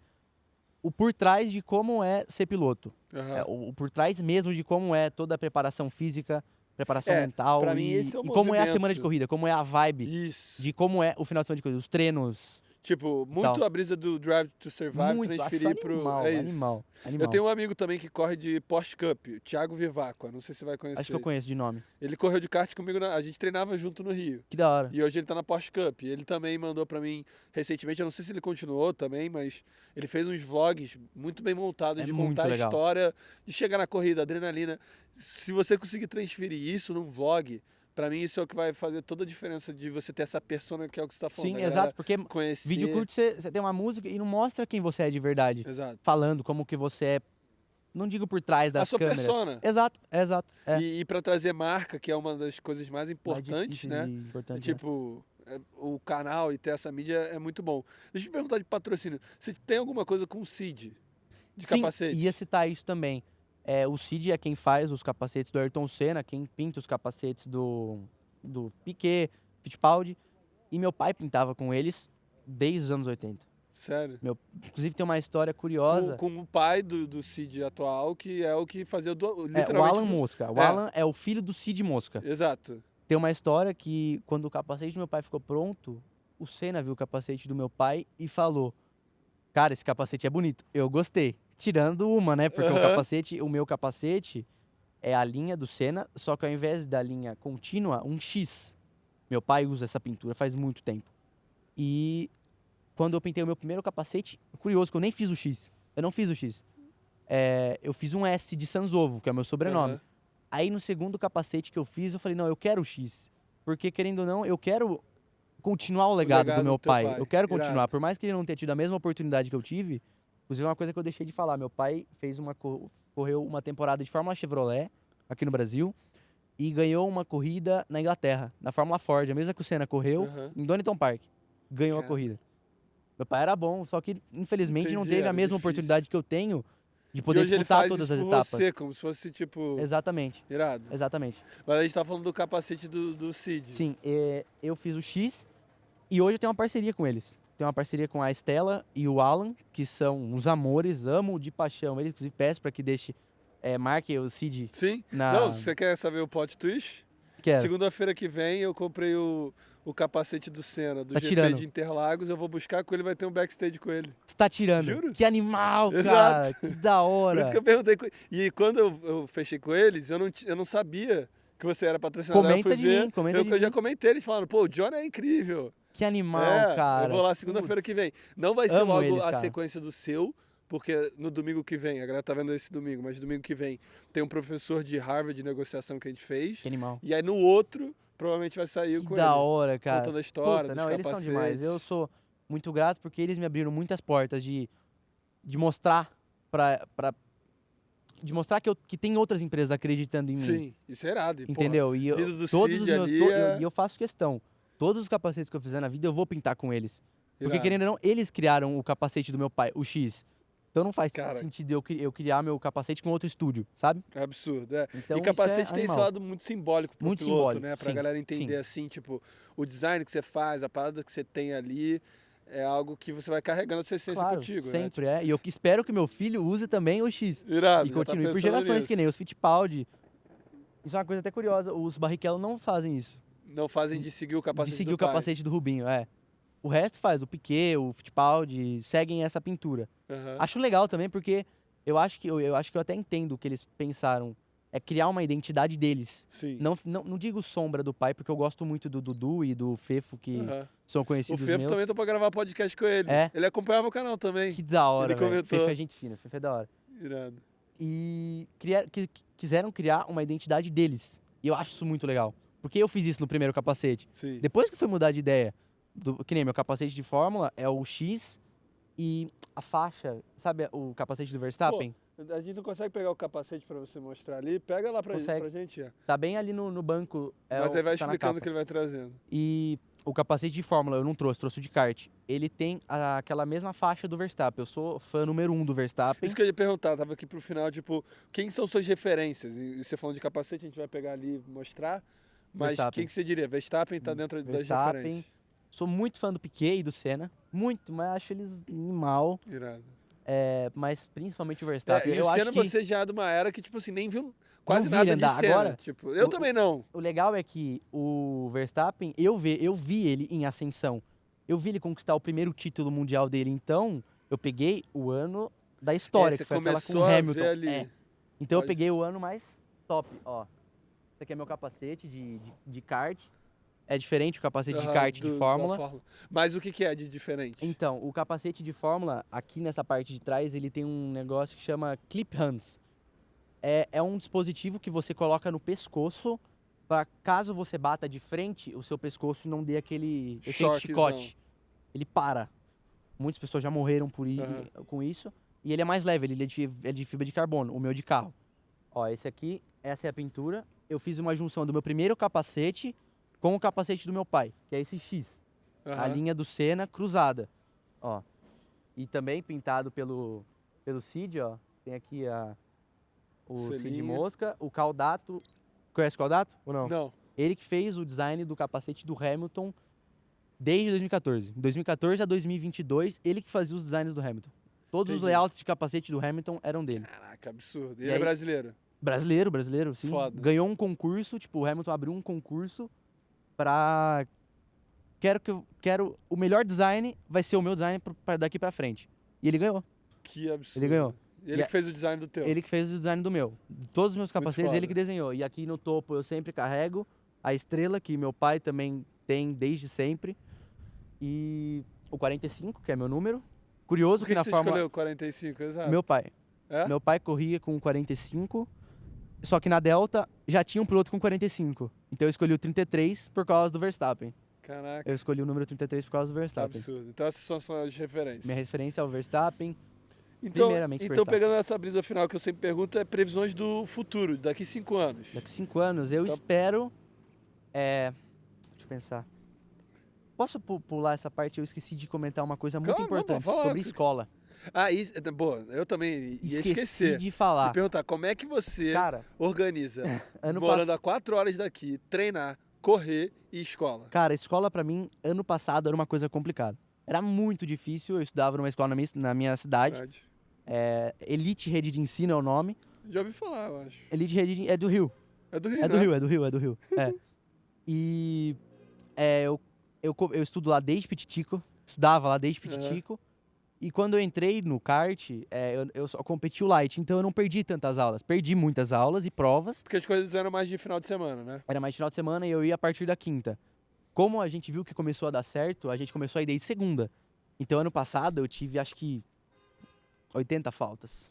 o por trás de como é ser piloto. Aham. É, o por trás mesmo de como é toda a preparação física, preparação mental pra mim e, esse é o e como é a semana de movimento. corrida, como é a vibe Isso. de como é o final de semana de corrida, os treinos. Tipo, muito a brisa do Drive to Survive Muito, acho transferir pro... animal, É isso. animal. Eu tenho um amigo também que corre de Porsche Cup, o Thiago Vivacqua, não sei se você vai conhecer. Acho que eu conheço de nome. Ele correu de kart comigo, a gente treinava junto no Rio. Que da hora. E hoje ele tá na Porsche Cup. Ele também mandou pra mim recentemente, eu não sei se ele continuou também, mas ele fez uns vlogs muito bem montados É de muito contar a legal. história, de chegar na corrida, adrenalina. Se você conseguir transferir isso num vlog, pra mim isso é o que vai fazer toda a diferença de você ter essa persona que é o que você tá falando. Sim, da galera exato, porque conhecer. vídeo curto você tem uma música e não mostra quem você é de verdade. Exato. Falando como que você é, não digo por trás das A sua câmeras. persona. Exato, exato. É. E pra trazer marca, que é uma das coisas mais importantes, né? Importante, Tipo, o canal e ter essa mídia é muito bom. Deixa eu te perguntar de patrocínio. Você tem alguma coisa com o Cid? De Sim, capacete? ia citar isso também. O Cid é quem faz os capacetes do Ayrton Senna, quem pinta os capacetes do Piquet, Fittipaldi. E meu pai pintava com eles desde os anos 80. Sério? Inclusive tem uma história curiosa. Com o pai do Cid atual, que é o que fazia literalmente... o Alan Mosca. O Alan é o filho do Cid Mosca. Exato. Tem uma história que quando o capacete do meu pai ficou pronto, o Senna viu o capacete do meu pai e falou: cara, esse capacete é bonito. Eu gostei. Tirando uma, né? Porque o meu capacete é a linha do Senna, só que ao invés da linha contínua, um X. Meu pai usa essa pintura faz muito tempo. E quando eu pintei o meu primeiro capacete, curioso que eu nem fiz o X. Eu não fiz o X. Eu fiz um S de Sanzovo, que é o meu sobrenome. Aí no segundo capacete que eu fiz, eu falei, não, eu quero o X. Porque, querendo ou não, eu quero continuar o legado do meu teu pai. Eu quero continuar. Irado. Por mais que ele não tenha tido a mesma oportunidade que eu tive, inclusive é uma coisa que eu deixei de falar. Meu pai correu uma temporada de Fórmula Chevrolet aqui no Brasil e ganhou uma corrida na Inglaterra, na Fórmula Ford, a mesma que o Senna correu, em Donington Park. Ganhou a corrida. Meu pai era bom, só que infelizmente não teve era a mesma difícil. oportunidade que eu tenho de E poder hoje ele disputar faz todas isso as por etapas. você, como se fosse, tipo... Exatamente, Irado. exatamente. Mas a gente tá falando do capacete do Cid. Sim, eu fiz o X e hoje eu tenho uma parceria com eles. Tenho uma parceria com a Estela e o Alan, que são uns amores, amo de paixão. Eles, inclusive, peço para que deixe, marque o Cid. Sim? Na... Não, você quer saber o plot twist? Quero. Segunda-feira que vem eu comprei o capacete do Senna, do Tá GP tirando. de Interlagos. Eu vou buscar com ele, vai ter um backstage com ele. Você tá tirando. Juro. Que animal, cara. Exato. Que da hora. Por isso que eu perguntei. E quando eu fechei com eles, eu não sabia que você era patrocinador. Comenta eu fui de ver, mim, comenta de eu já mim. comentei, eles falaram, pô, o John é incrível. Que animal, cara. Eu vou lá segunda-feira Putz. que vem. Não vai ser Amo logo eles, a cara. sequência do seu, porque no domingo que vem, a galera tá vendo esse domingo, mas domingo que vem tem um professor de Harvard de negociação que a gente fez. Que animal. E aí no outro, provavelmente vai sair Que com da ele. hora, cara. Contando a história, Puta, dos não, eles são capacetes. demais. Eu sou muito grato porque eles me abriram muitas portas de mostrar de mostrar que tem outras empresas acreditando em mim. Sim, isso é irado. E, Entendeu? E vida do todos Cid os meus ali eu faço questão. Todos os capacetes que eu fizer na vida eu vou pintar com eles. Porque irado. querendo ou não, eles criaram o capacete do meu pai, o X. Então não faz Cara. sentido eu criar meu capacete com outro estúdio, sabe? É absurdo, é. Então, E capacete isso é tem esse animal. lado muito simbólico pro Muito piloto, simbólico, né? Pra sim, galera entender, sim. assim, tipo, o design que você faz, a parada que você tem ali, é algo que você vai carregando essa essência Claro, contigo, né? sempre é. E eu espero que meu filho use também o X. Irado, E já tá continue por pensando gerações, nisso. que nem os Fittipaldi. Isso é uma coisa até curiosa. Os Barrichello não fazem isso. Não fazem de seguir o capacete De seguir do o pai. capacete do Rubinho, O resto faz. O Piquet, o Fittipaldi, seguem essa pintura. Aham. Acho legal também, porque eu acho que eu até entendo o que eles pensaram. É criar uma identidade deles. Sim. Não digo sombra do pai, porque eu gosto muito do Dudu e do Fefo, que Aham. são O conhecidos Fefo meus. também tô pra gravar podcast com ele. É? Ele acompanhava o canal também. Que da hora, Ele velho. comentou. Fefo é gente fina, Fefo é da hora. Irado. E quiseram criar uma identidade deles. E eu acho isso muito legal. Porque eu fiz isso no primeiro capacete. Sim. Depois que eu fui mudar de ideia, que nem meu capacete de Fórmula é o X e a faixa, sabe o capacete do Verstappen? A gente não consegue pegar o capacete pra você mostrar ali. Pega lá pra Consegue. gente. É. Tá bem ali no banco. Mas aí vai tá na explicando o capa. que ele vai trazendo. E o capacete de Fórmula eu não trouxe o de kart. Ele tem aquela mesma faixa do Verstappen. Eu sou fã número 1 do Verstappen. Isso que eu ia perguntar, tava aqui pro final, tipo, quem são suas referências? E você falando de capacete, a gente vai pegar ali e mostrar. Mas Verstappen. quem que você diria? Verstappen tá dentro das Verstappen. referências. Sou muito fã do Piquet e do Senna. Muito, mas acho eles animal. Irado. mas principalmente o Verstappen. E eu o acho Senna que você já é de uma era que, tipo assim, nem viu quase não vi ele nada de andar. Senna. Agora, Tipo, eu o- também não. o legal é que o Verstappen, eu vi ele em ascensão. Eu vi ele conquistar o primeiro título mundial dele. Então, eu peguei o ano da história, Você que foi aquela com começou o a Hamilton. ver ali. Então, eu Pode- peguei o ano mais top, ó. Esse aqui é meu capacete de kart. É diferente o capacete de Aham, kart de da Fórmula. Mas o que que é de diferente? Então, o capacete de Fórmula, aqui nessa parte de trás, ele tem um negócio que chama clip hands. É um dispositivo que você coloca no pescoço para caso você bata de frente, o seu pescoço não dê aquele efeito Choquezão. chicote. Ele para. Muitas pessoas já morreram Aham. com isso. E ele é mais leve, ele é de fibra de carbono, o meu de carro. Ó, esse aqui, essa é a pintura. Eu fiz uma junção do meu primeiro capacete com o capacete do meu pai, que é esse X. A Aham. linha do Senna cruzada. Ó. E também pintado pelo Cid, ó. Tem aqui o Cid Selinha. Mosca, o Caldato. Conhece o Caldato ou não? Não. Ele que fez o design do capacete do Hamilton desde 2014. De 2014 a 2022, ele que fazia os designs do Hamilton. Todos os Entendi. layouts de capacete do Hamilton eram dele. Caraca, absurdo. E E ele é aí- brasileiro? Brasileiro, sim. Foda. Ganhou um concurso, tipo, o Hamilton abriu um concurso pra... Quero o melhor design vai ser o meu design pra daqui pra frente. E ele ganhou. Que absurdo. Ele ganhou. E ele E que fez o design do teu? Ele que fez o design do meu. Todos os meus capacetes, foda. ele que desenhou. E aqui no topo eu sempre carrego a estrela, que meu pai também tem desde sempre. E o 45, que é meu número. Curioso Por que, que na você Fórmula... escolheu 45, exato? Meu pai. É? Meu pai corria com 45, só que na Delta já tinha um piloto com 45. Então eu escolhi o 33 por causa do Verstappen. Caraca, Eu escolhi o número 33 por causa do que Verstappen. absurdo. Então essas são as referências. Minha referência é o Verstappen. Então, primeiramente, então Verstappen. pegando essa brisa final que eu sempre pergunto, é previsões do futuro, daqui 5 anos. Daqui 5 anos eu Tá. espero... deixa eu pensar. Posso pular essa parte? Eu esqueci de comentar uma coisa muito Claro, não, importante pode falar. sobre escola. Ah, isso, boa, eu também ia Esqueci esquecer. de E falar. perguntar, como é que você Cara, organiza, ano morando passado... a 4 horas daqui, treinar, correr e escola? Cara, escola pra mim, ano passado, era uma coisa complicada. Era muito difícil, eu estudava numa escola na minha cidade. Verdade. Elite Rede de Ensino é o nome. Já ouvi falar, eu acho. Elite Rede de... é do Rio. É do Rio, É do né? Rio, é do Rio. E eu estudo lá desde Pititico. Estudava lá desde Pititico. E quando eu entrei no kart, eu só competi o light. Então eu não perdi tantas aulas. Perdi muitas aulas e provas. Porque as coisas eram mais de final de semana, né? Era mais final de semana e eu ia a partir da quinta. Como a gente viu que começou a dar certo, a gente começou a ir desde segunda. Então ano passado eu tive acho que 80 faltas.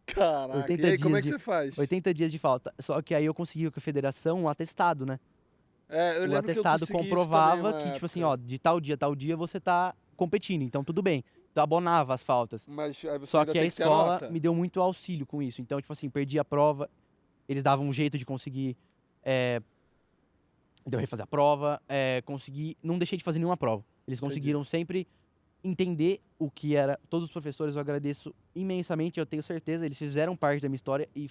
Caraca, 80 e aí como é dias que você faz? 80 dias de falta. Só que aí eu consegui com a federação um atestado, né? Eu O lembro que eu atestado consegui isso comprovava também que, uma tipo assim, época. ó, de tal dia você tá competindo, então tudo bem. Então abonava as faltas. Mas aí você Só ainda que a tem ter escola nota. me deu muito auxílio com isso. Então, tipo assim, perdi a prova, eles davam um jeito de conseguir. De eu refazer a prova, não deixei de fazer nenhuma prova. Eles conseguiram sempre entender o que era. Todos os professores eu agradeço imensamente, eu tenho certeza, eles fizeram parte da minha história e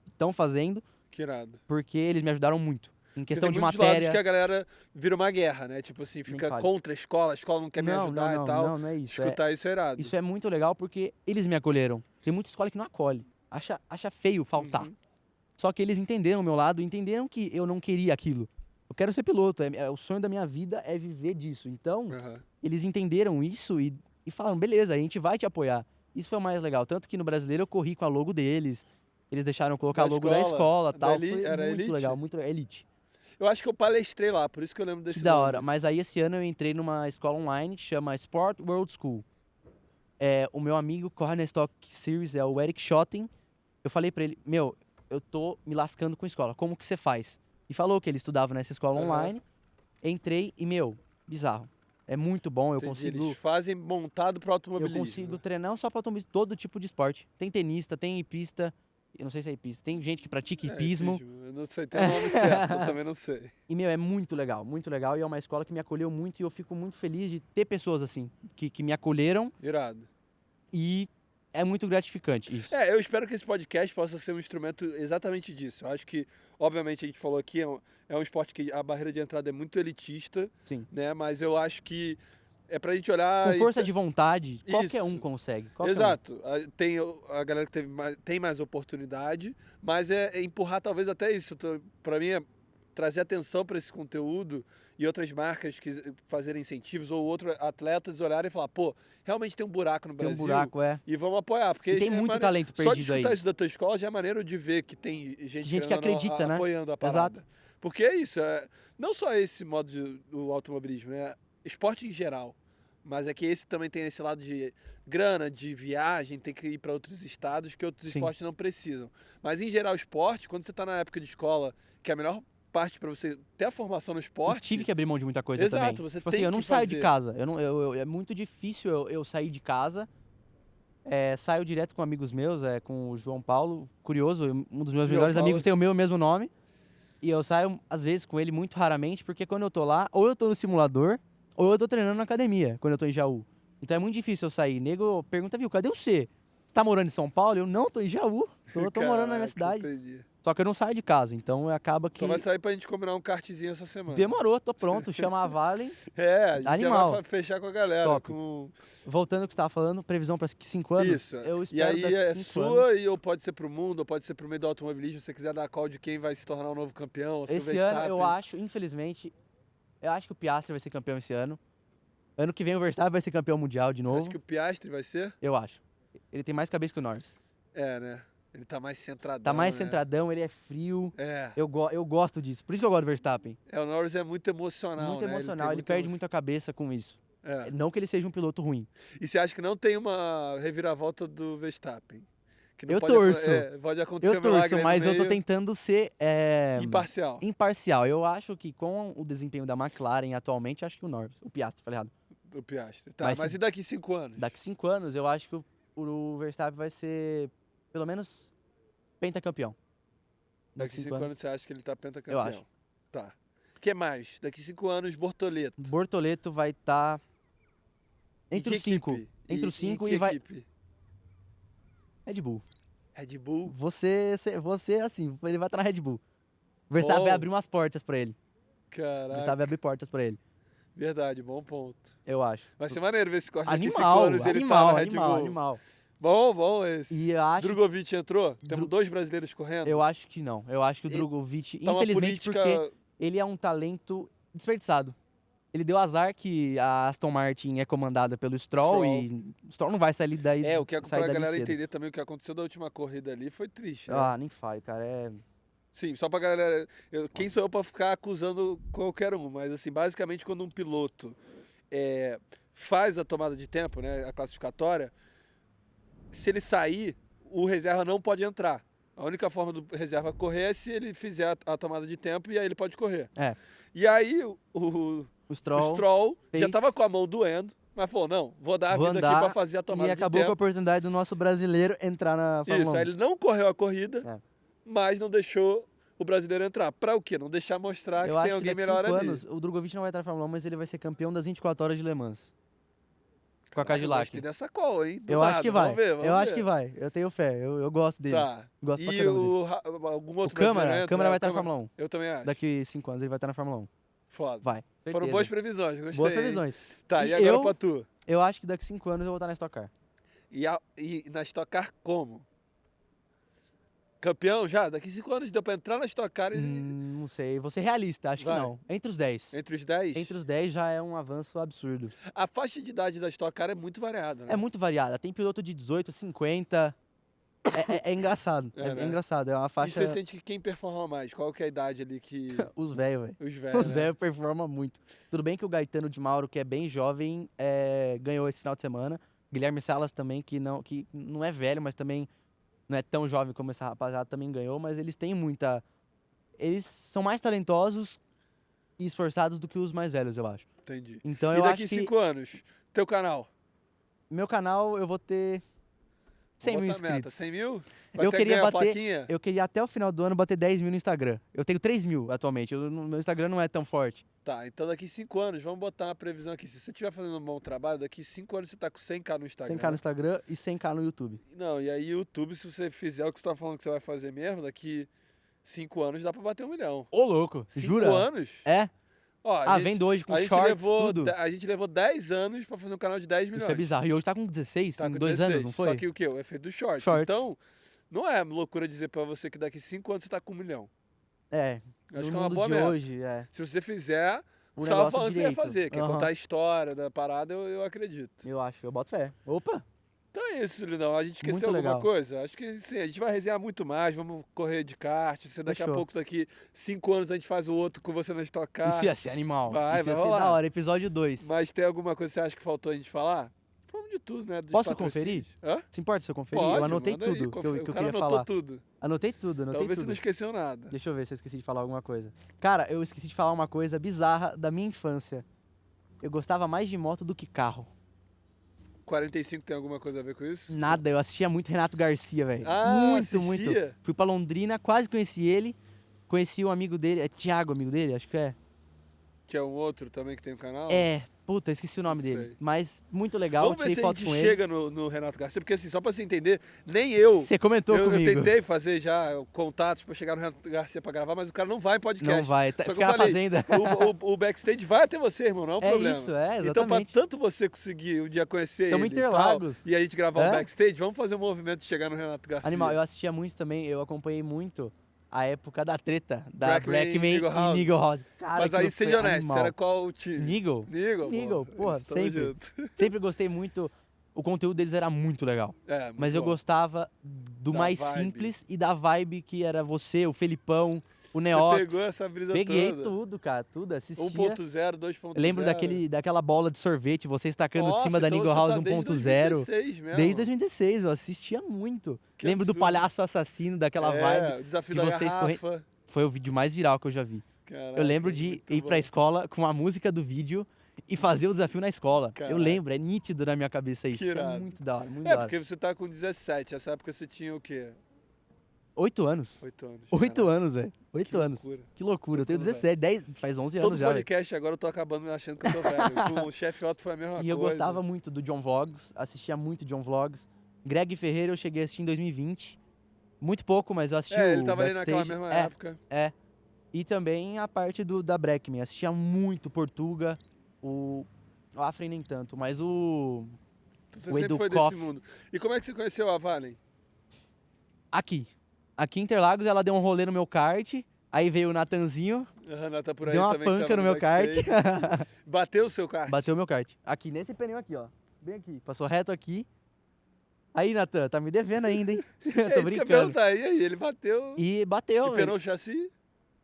estão fazendo, Que irado. porque eles me ajudaram muito. Em Porque questão tem de muitos matéria. lados que a galera vira uma guerra, né? Tipo assim, fica fale. contra a escola não quer me ajudar não, e tal. não é isso. Escutar isso é irado. Isso é muito legal porque eles me acolheram. Tem muita escola que não acolhe. Acha feio faltar. Uhum. Só que eles entenderam o meu lado, entenderam que eu não queria aquilo. Eu quero ser piloto, o sonho da minha vida é viver disso. Então, Aham. eles entenderam isso e falaram, beleza, a gente vai te apoiar. Isso foi o mais legal. Tanto que no Brasileiro eu corri com a logo deles. Eles deixaram eu colocar Da a logo da escola Da tal. Eli- Foi era muito Elite? legal, muito Elite. Eu acho que eu palestrei lá, por isso que eu lembro desse Que da nome. hora. Mas aí esse ano eu entrei numa escola online que chama Sport World School. O meu amigo corre na Stock Series, é o Eric Schotten. Eu falei pra ele, meu, eu tô me lascando com escola, como que você faz? E falou que ele estudava nessa escola Aham. online. Entrei e, meu, bizarro. É muito bom, eu Entendi, consigo... Eles fazem montado pro Eu automobilismo. consigo treinar não só para todo tipo de esporte. Tem tenista, tem hipista. Eu não sei se é hipista. Tem gente que pratica hipismo. Eu não sei, tem o nome certo, eu também não sei. E, meu, é muito legal, muito legal. E é uma escola que me acolheu muito e eu fico muito feliz de ter pessoas assim, que me acolheram Irado. e é muito gratificante isso. Eu espero que esse podcast possa ser um instrumento exatamente disso. Eu acho que, obviamente, a gente falou aqui, é um esporte que a barreira de entrada é muito elitista, Sim. né? Mas eu acho que É pra gente olhar... Com força de vontade, qualquer Isso. um consegue. Qualquer um. Exato. Tem a galera que tem mais oportunidade, mas é empurrar talvez até isso. Pra mim é trazer atenção para esse conteúdo e outras marcas que fazerem incentivos ou outros atletas olharem e falar, pô, realmente tem um buraco no Tem Brasil. um buraco, E vamos apoiar. Porque E tem muito talento só de perdido aí. escutar isso da tua escola já é maneiro de ver que tem gente que querendo ou não, acredita, né? apoiando a parada. Exato. Porque é isso, não só esse modo do automobilismo, é esporte em geral. Mas é que esse também tem esse lado de grana, de viagem, tem que ir para outros estados que outros Sim. esportes não precisam. Mas em geral, esporte, quando você está na época de escola, que é a melhor parte para você ter a formação no Eu esporte. tive que abrir mão de muita coisa Exato, também. você Tipo tem assim, eu que não saio de fazer. casa. É muito difícil eu sair de casa. Saio direto com amigos meus, com o João Paulo. Curioso, um dos meus João melhores Paulo. amigos tem o meu mesmo nome. E eu saio, às vezes, com ele muito raramente, porque quando eu tô lá, ou eu tô no simulador, ou eu tô treinando na academia, quando eu tô em Jaú. Então é muito difícil eu sair. Nego pergunta, viu, cadê você? Você tá morando em São Paulo? Eu não, tô em Jaú. Tô morando na minha cidade. Entendi. Só que eu não saio de casa, então acaba que... Só vai sair pra gente combinar um kartzinho essa semana. Demorou, tô pronto. Chama a Vale. A gente Animal. já vai fechar com a galera. Top. Com... Voltando ao que você tava falando, previsão para 5 anos. Isso. Eu E espero aí daqui é 5 sua, anos. ou pode ser pro mundo, ou pode ser pro meio do automobilismo. Se você quiser dar call de quem vai se tornar o novo campeão, ou se o Esse ano Verstappen. eu acho, infelizmente, eu acho que o Piastri vai ser campeão esse ano. Ano que vem o Verstappen vai ser campeão mundial de Você novo. acha que o Piastri vai ser? Eu acho. Ele tem mais cabeça que o Norris. Né? Ele tá mais centradão. Tá mais né? centradão, ele é frio. É. Eu gosto disso. Por isso que eu gosto do Verstappen. O Norris é muito emocional. Muito né? emocional, tem ele perde muito a cabeça com isso. É. Não que ele seja um piloto ruim. E você acha que não tem uma reviravolta do Verstappen? Que não Eu pode torço. Pode acontecer Eu um milagre torço, aí no mas eu tô meio. tentando ser Imparcial. Eu acho que com o desempenho da McLaren atualmente, acho que o Norris, o Piastri, falei errado. O Piastri. Tá, Mas mas se- e daqui 5 anos? Daqui 5 anos, eu acho que o Verstappen vai ser, pelo menos, pentacampeão. Daqui 5 anos você acha que ele tá pentacampeão? Eu acho. Tá. O que mais? Daqui 5 anos, Bortoleto. Bortoleto vai estar entre Em os que 5. equipe? Entre os 5 em que e vai... equipe? Red Bull. Red Bull. Você assim, ele vai estar na Red Bull. O Verstappen vai Oh. abrir umas portas pra ele. O Caraca. Verstappen vai abrir portas pra ele. Verdade, bom ponto. Eu acho. Vai ser maneiro ver esse corte daqui 5 Animal, anos ele tá animal, na Red animal, Bull. animal. Bom esse. E eu acho, Drogovic entrou? Temos 2 brasileiros correndo? eu acho que não. Eu acho que o Ele- Drogovic, Tá uma infelizmente, política... porque ele é um talento desperdiçado. Ele deu azar que a Aston Martin é comandada pelo Stroll. E o Stroll não vai sair daí. O que é pra sair dali galera cedo. entender também o que aconteceu da última corrida ali foi triste, né? Ah, nem faz, cara. Sim, só pra galera... Quem sou eu pra ficar acusando qualquer um? Mas assim, basicamente quando um piloto faz a tomada de tempo, né, a classificatória, se ele sair, o reserva não pode entrar. A única forma do reserva correr é se ele fizer a tomada de tempo e aí ele pode correr. É. E aí o O Stroll, Stroll já fez- tava com a mão doendo, mas falou, não, vou dar a Vou vida andar, aqui pra fazer a tomada e de acabou com a tempo. oportunidade do nosso brasileiro entrar na Fórmula Isso, 1. aí ele não correu a corrida, É. mas não deixou o brasileiro entrar. Pra o quê? Não deixar mostrar Eu que acho tem que alguém daqui melhor 5 ali. anos, o Drogovic não vai entrar na Fórmula 1, mas ele vai ser campeão das 24 horas de Le Mans. Com a Caraca, eu Cadillac. gostei dessa call, hein? Do Eu nada, acho que vai. Vamos ver, Eu acho que vai. Eu tenho fé. Eu gosto dele. Tá. Gosto pra E caramba dele. algum outro O Câmara, brasileiro entra? Câmara vai O estar na Câmara- Fórmula 1. Eu também acho. Daqui 5 anos ele vai estar na Fórmula 1. Foda. Vai. Foram certeza. boas previsões, gostei. Boas hein? previsões. Tá, e E agora eu- pra tu? Eu acho que daqui 5 anos eu vou estar na Stock Car. E na Stock Car como? Campeão já? Daqui 5 anos deu pra entrar na Stock Car Não sei. Vou ser realista, acho Vai. que não. Entre os 10. entre os 10? Entre os 10 já é um avanço absurdo. A faixa de idade da Stock Car é muito variada, né? É muito variada. Tem piloto de 18, 50. É engraçado. É, né? engraçado. É uma E faixa. você sente que quem performa mais? Qual que é a idade ali que... Os velhos, velho. Os velhos, Os né? velhos performam muito. Tudo bem que o Gaetano de Mauro, que é bem jovem, ganhou esse final de semana. Guilherme Salas também, que não é velho, mas também não é tão jovem como essa rapaziada, também ganhou. Mas eles têm muita... Eles são mais talentosos e esforçados do que os mais velhos, eu acho. Entendi. Então E eu daqui acho que 5 anos, teu canal? meu canal eu vou ter 100 mil Bota a meta, inscritos. 100 mil? Vai Eu até queria ganhar a bater- plaquinha? Eu queria até o final do ano bater 10 mil no Instagram. Eu tenho 3 mil atualmente. Meu Instagram não é tão forte. Tá, então daqui 5 anos, vamos botar uma previsão aqui. Se você estiver fazendo um bom trabalho, daqui 5 anos você tá com 100k no Instagram. 100k no Instagram e 100k no YouTube. Não, e aí YouTube, se você fizer o que você tá falando que você vai fazer mesmo, daqui 5 anos dá pra bater 1 milhão. Ô, louco. 5 Jura? anos? É? Ó, vendo hoje com a gente shorts, levou, tudo. A gente levou 10 anos pra fazer um canal de 10 milhões. Isso é bizarro. E hoje tá com 16, Tá em com 2 16. anos, não foi? Só que o quê? O efeito dos shorts. Shorts. Então, não é loucura dizer pra você que daqui 5 anos você tá com 1 milhão. É, Acho no que é uma mundo boa de meta. hoje, Se você fizer, o você tava negócio falando que você ia direito. fazer, que é Aham. contar a história da parada, eu acredito. Eu acho, eu boto fé. Opa! Então é isso, Lindão. A gente esqueceu Muito alguma legal. coisa? Acho que sim, a gente vai resenhar muito mais, vamos correr de kart. Se daqui a Fechou. pouco, daqui 5 anos, a gente faz o outro com você na Stock Car. Isso ia ser animal. Vai Isso ia ser rolar. da hora. Episódio 2. Mas tem alguma coisa que você acha que faltou a gente falar? Vamos de tudo, né? Dos Posso patrocínios. conferir? Hã? Se importa se eu conferir? Pode, Eu anotei manda aí, tudo que eu o cara queria anotou falar. tudo. Anotei tudo. Talvez você não esqueceu nada. Deixa eu ver se eu esqueci de falar alguma coisa. Cara, eu esqueci de falar uma coisa bizarra da minha infância. Eu gostava mais de moto do que carro. 45 tem alguma coisa a ver com isso? Nada, eu assistia muito Renato Garcia, velho. Ah, muito, assistia? muito. Fui pra Londrina, quase conheci ele. Conheci o amigo dele, é Thiago, amigo dele, acho que é. Que é um outro também que tem um canal? É, puta, esqueci o nome Não dele. sei. Mas muito legal, Vamos ver tirei se a foto gente com chega no Renato Garcia, porque assim, só pra você entender, nem eu. Você comentou Eu comigo. tentei fazer já contatos pra chegar no Renato Garcia pra gravar, mas o cara não vai em podcast. Não vai, Só que fica eu na falei, fazenda. o backstage vai até você, irmão, não é um É problema. isso, é, Então, pra exatamente. tanto você conseguir um dia conhecer Tamo ele em Interlagos. e a gente gravar um É? backstage, vamos fazer um movimento de chegar no Renato Garcia. Animal, eu assistia muito também, eu acompanhei muito a época da treta da Blackman e Blackman Nigel House. e Nigel House. Cara, Mas aí, aquilo seja foi honesto, animal. era qual o time? Nigel? Nigel, Nigel, porra, Isso, tamo sempre. junto. Sempre gostei muito, o conteúdo deles era muito legal. É, muito Mas eu bom. gostava do Da mais vibe. simples e da vibe que era você, o Felipão, o Você Neox. pegou essa brisa Peguei toda. tudo, cara, tudo, assistia. 1.0, 2.0. Eu lembro daquela bola de sorvete, você estacando de Nossa, cima da então Nigel você House tá desde 1.0. 2016 mesmo. Desde 2016, eu assistia muito. Que Lembro do absurdo. palhaço assassino, daquela vibe. O desafio de da vocês garrafa. Foi o vídeo mais viral que eu já vi. Caraca, Eu lembro de muito ir bom. pra escola com a música do vídeo e fazer o desafio na escola. Caraca. Eu lembro, é nítido na minha cabeça isso. Que Isso é irado. muito da hora, muito É, da hora. porque você tá com 17. Essa época você tinha o quê? 8 anos. 8 anos. 8 Caraca, anos, velho. 8 que anos. loucura. Que loucura. Eu tenho Loucura, 17, 10, faz 11 Todo anos já. velho. podcast agora eu tô acabando me achando que eu tô velho. Com o Chefe Otto foi a mesma coisa. E eu gostava muito do John Vlogs, assistia muito John Vlogs. Greg Ferreira eu cheguei a assistir em 2020. Muito pouco, mas eu assisti o ele tava ali naquela backstage. mesma época. É. E também a parte da Blackman. Assistia muito Portuga, o Afren nem tanto, mas o... Então, você O sempre Edu foi Koff. desse mundo. E como é que você conheceu a Valen? Aqui. Aqui em Interlagos, ela deu um rolê no meu kart, aí veio o Natanzinho, A Renata tá por aí deu uma também, que panca tava no meu kart, backstage. Bateu o seu kart? bateu o meu kart. Aqui, nesse pneu aqui, ó. Bem aqui. Passou reto aqui. Aí, Natan, tá me devendo ainda, hein? É Tô isso que eu ia brincando. perguntar. E aí, ele bateu E bateu, e penou o chassi?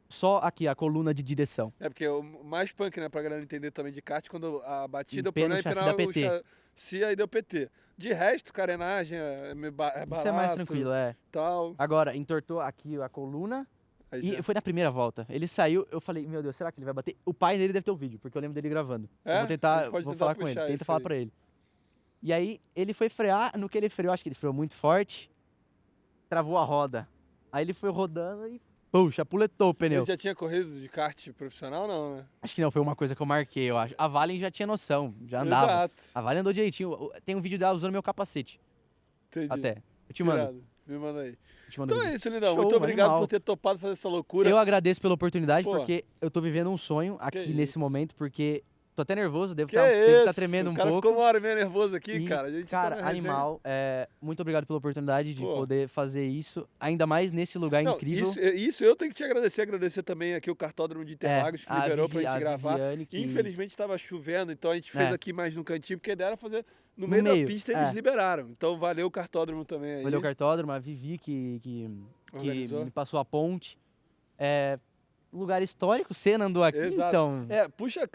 só aqui, a coluna de direção. É porque o mais punk, né, pra galera entender também de kart, quando a batida, o Empena problema é o chassi empenar da o PT. chassi, aí deu PT. De resto, carenagem é barato. Isso é mais tranquilo, é. Tal. Agora, entortou aqui a coluna Aí e já- foi na primeira volta. Ele saiu, eu falei, meu Deus, será que ele vai bater? O pai dele deve ter o vídeo, porque eu lembro dele gravando. É? Eu vou tentar, Ele pode vou tentar falar com ele, puxar tenta isso falar aí. pra ele. E aí, ele foi frear, no que ele freou, acho que ele freou muito forte, travou a roda. Aí ele foi rodando e, puxa, puletou o pneu. Ele já tinha corrido de kart profissional, não, né? Acho que não, foi uma coisa que eu marquei, eu acho. A Valen já tinha noção, já andava. Exato. A Valen andou direitinho. Tem um vídeo dela usando meu capacete, Entendi. até. Eu te mando, Irado. Me manda aí. eu te mando o Então vídeo. é isso, Lindão. Show, Muito obrigado animal. por ter topado fazer essa loucura. Eu agradeço pela oportunidade, Pô. porque eu tô vivendo um sonho aqui Que nesse isso. momento, porque tô até nervoso, devo Que estar isso? tremendo um o cara pouco. ficou uma hora meio nervoso aqui, E, cara. A gente tá cara, na resenha. animal, muito obrigado pela oportunidade de Pô. poder fazer isso, ainda mais nesse lugar Não, incrível. Isso eu tenho que te agradecer também aqui o Cartódromo de Interlagos, que a liberou pra Vivi- gente a gravar. Viviane que- Infelizmente estava chovendo, então a gente fez É. aqui mais no cantinho, porque a ideia era fazer no No meio, meio, da pista, eles é. liberaram. Então valeu o Cartódromo também aí. Valeu o cartódromo, a Vivi que Organizou. me passou a ponte. Lugar histórico, você não andou aqui, Exato. então... Puxa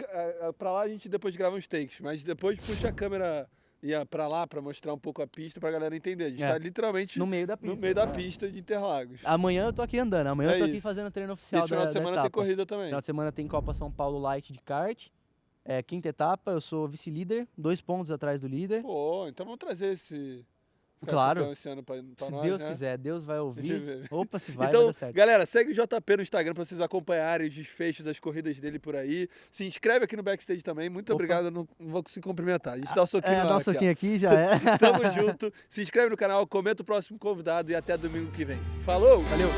pra lá, a gente depois grava uns takes, mas depois puxa a câmera pra lá pra mostrar um pouco a pista pra galera entender. A gente É. tá literalmente No meio da pista. no meio da pista de Interlagos. Amanhã eu tô aqui andando, amanhã É eu tô aqui isso. fazendo treino E oficial esse final da de semana etapa. tem corrida também. Final de semana tem Copa São Paulo Light de kart. Quinta etapa, eu sou vice-líder, 2 pontos atrás do líder. Pô, então vamos trazer esse... ficar Claro. campeão esse ano pra Se nós, Deus né? quiser, Deus vai gente ouvir. vê. Opa, se vai Então, dar certo. galera, segue o JP no Instagram pra vocês acompanharem os desfechos das corridas dele por aí. Se inscreve aqui no Backstage também. Muito Opa. obrão, eu não vou conseguir cumprimentar. A gente dá um soquinho Dá lá, um aqui, ó. soquinho aqui, já é. Tamo junto. Se inscreve no canal, comenta o próximo convidado e até domingo que vem. Falou! Valeu.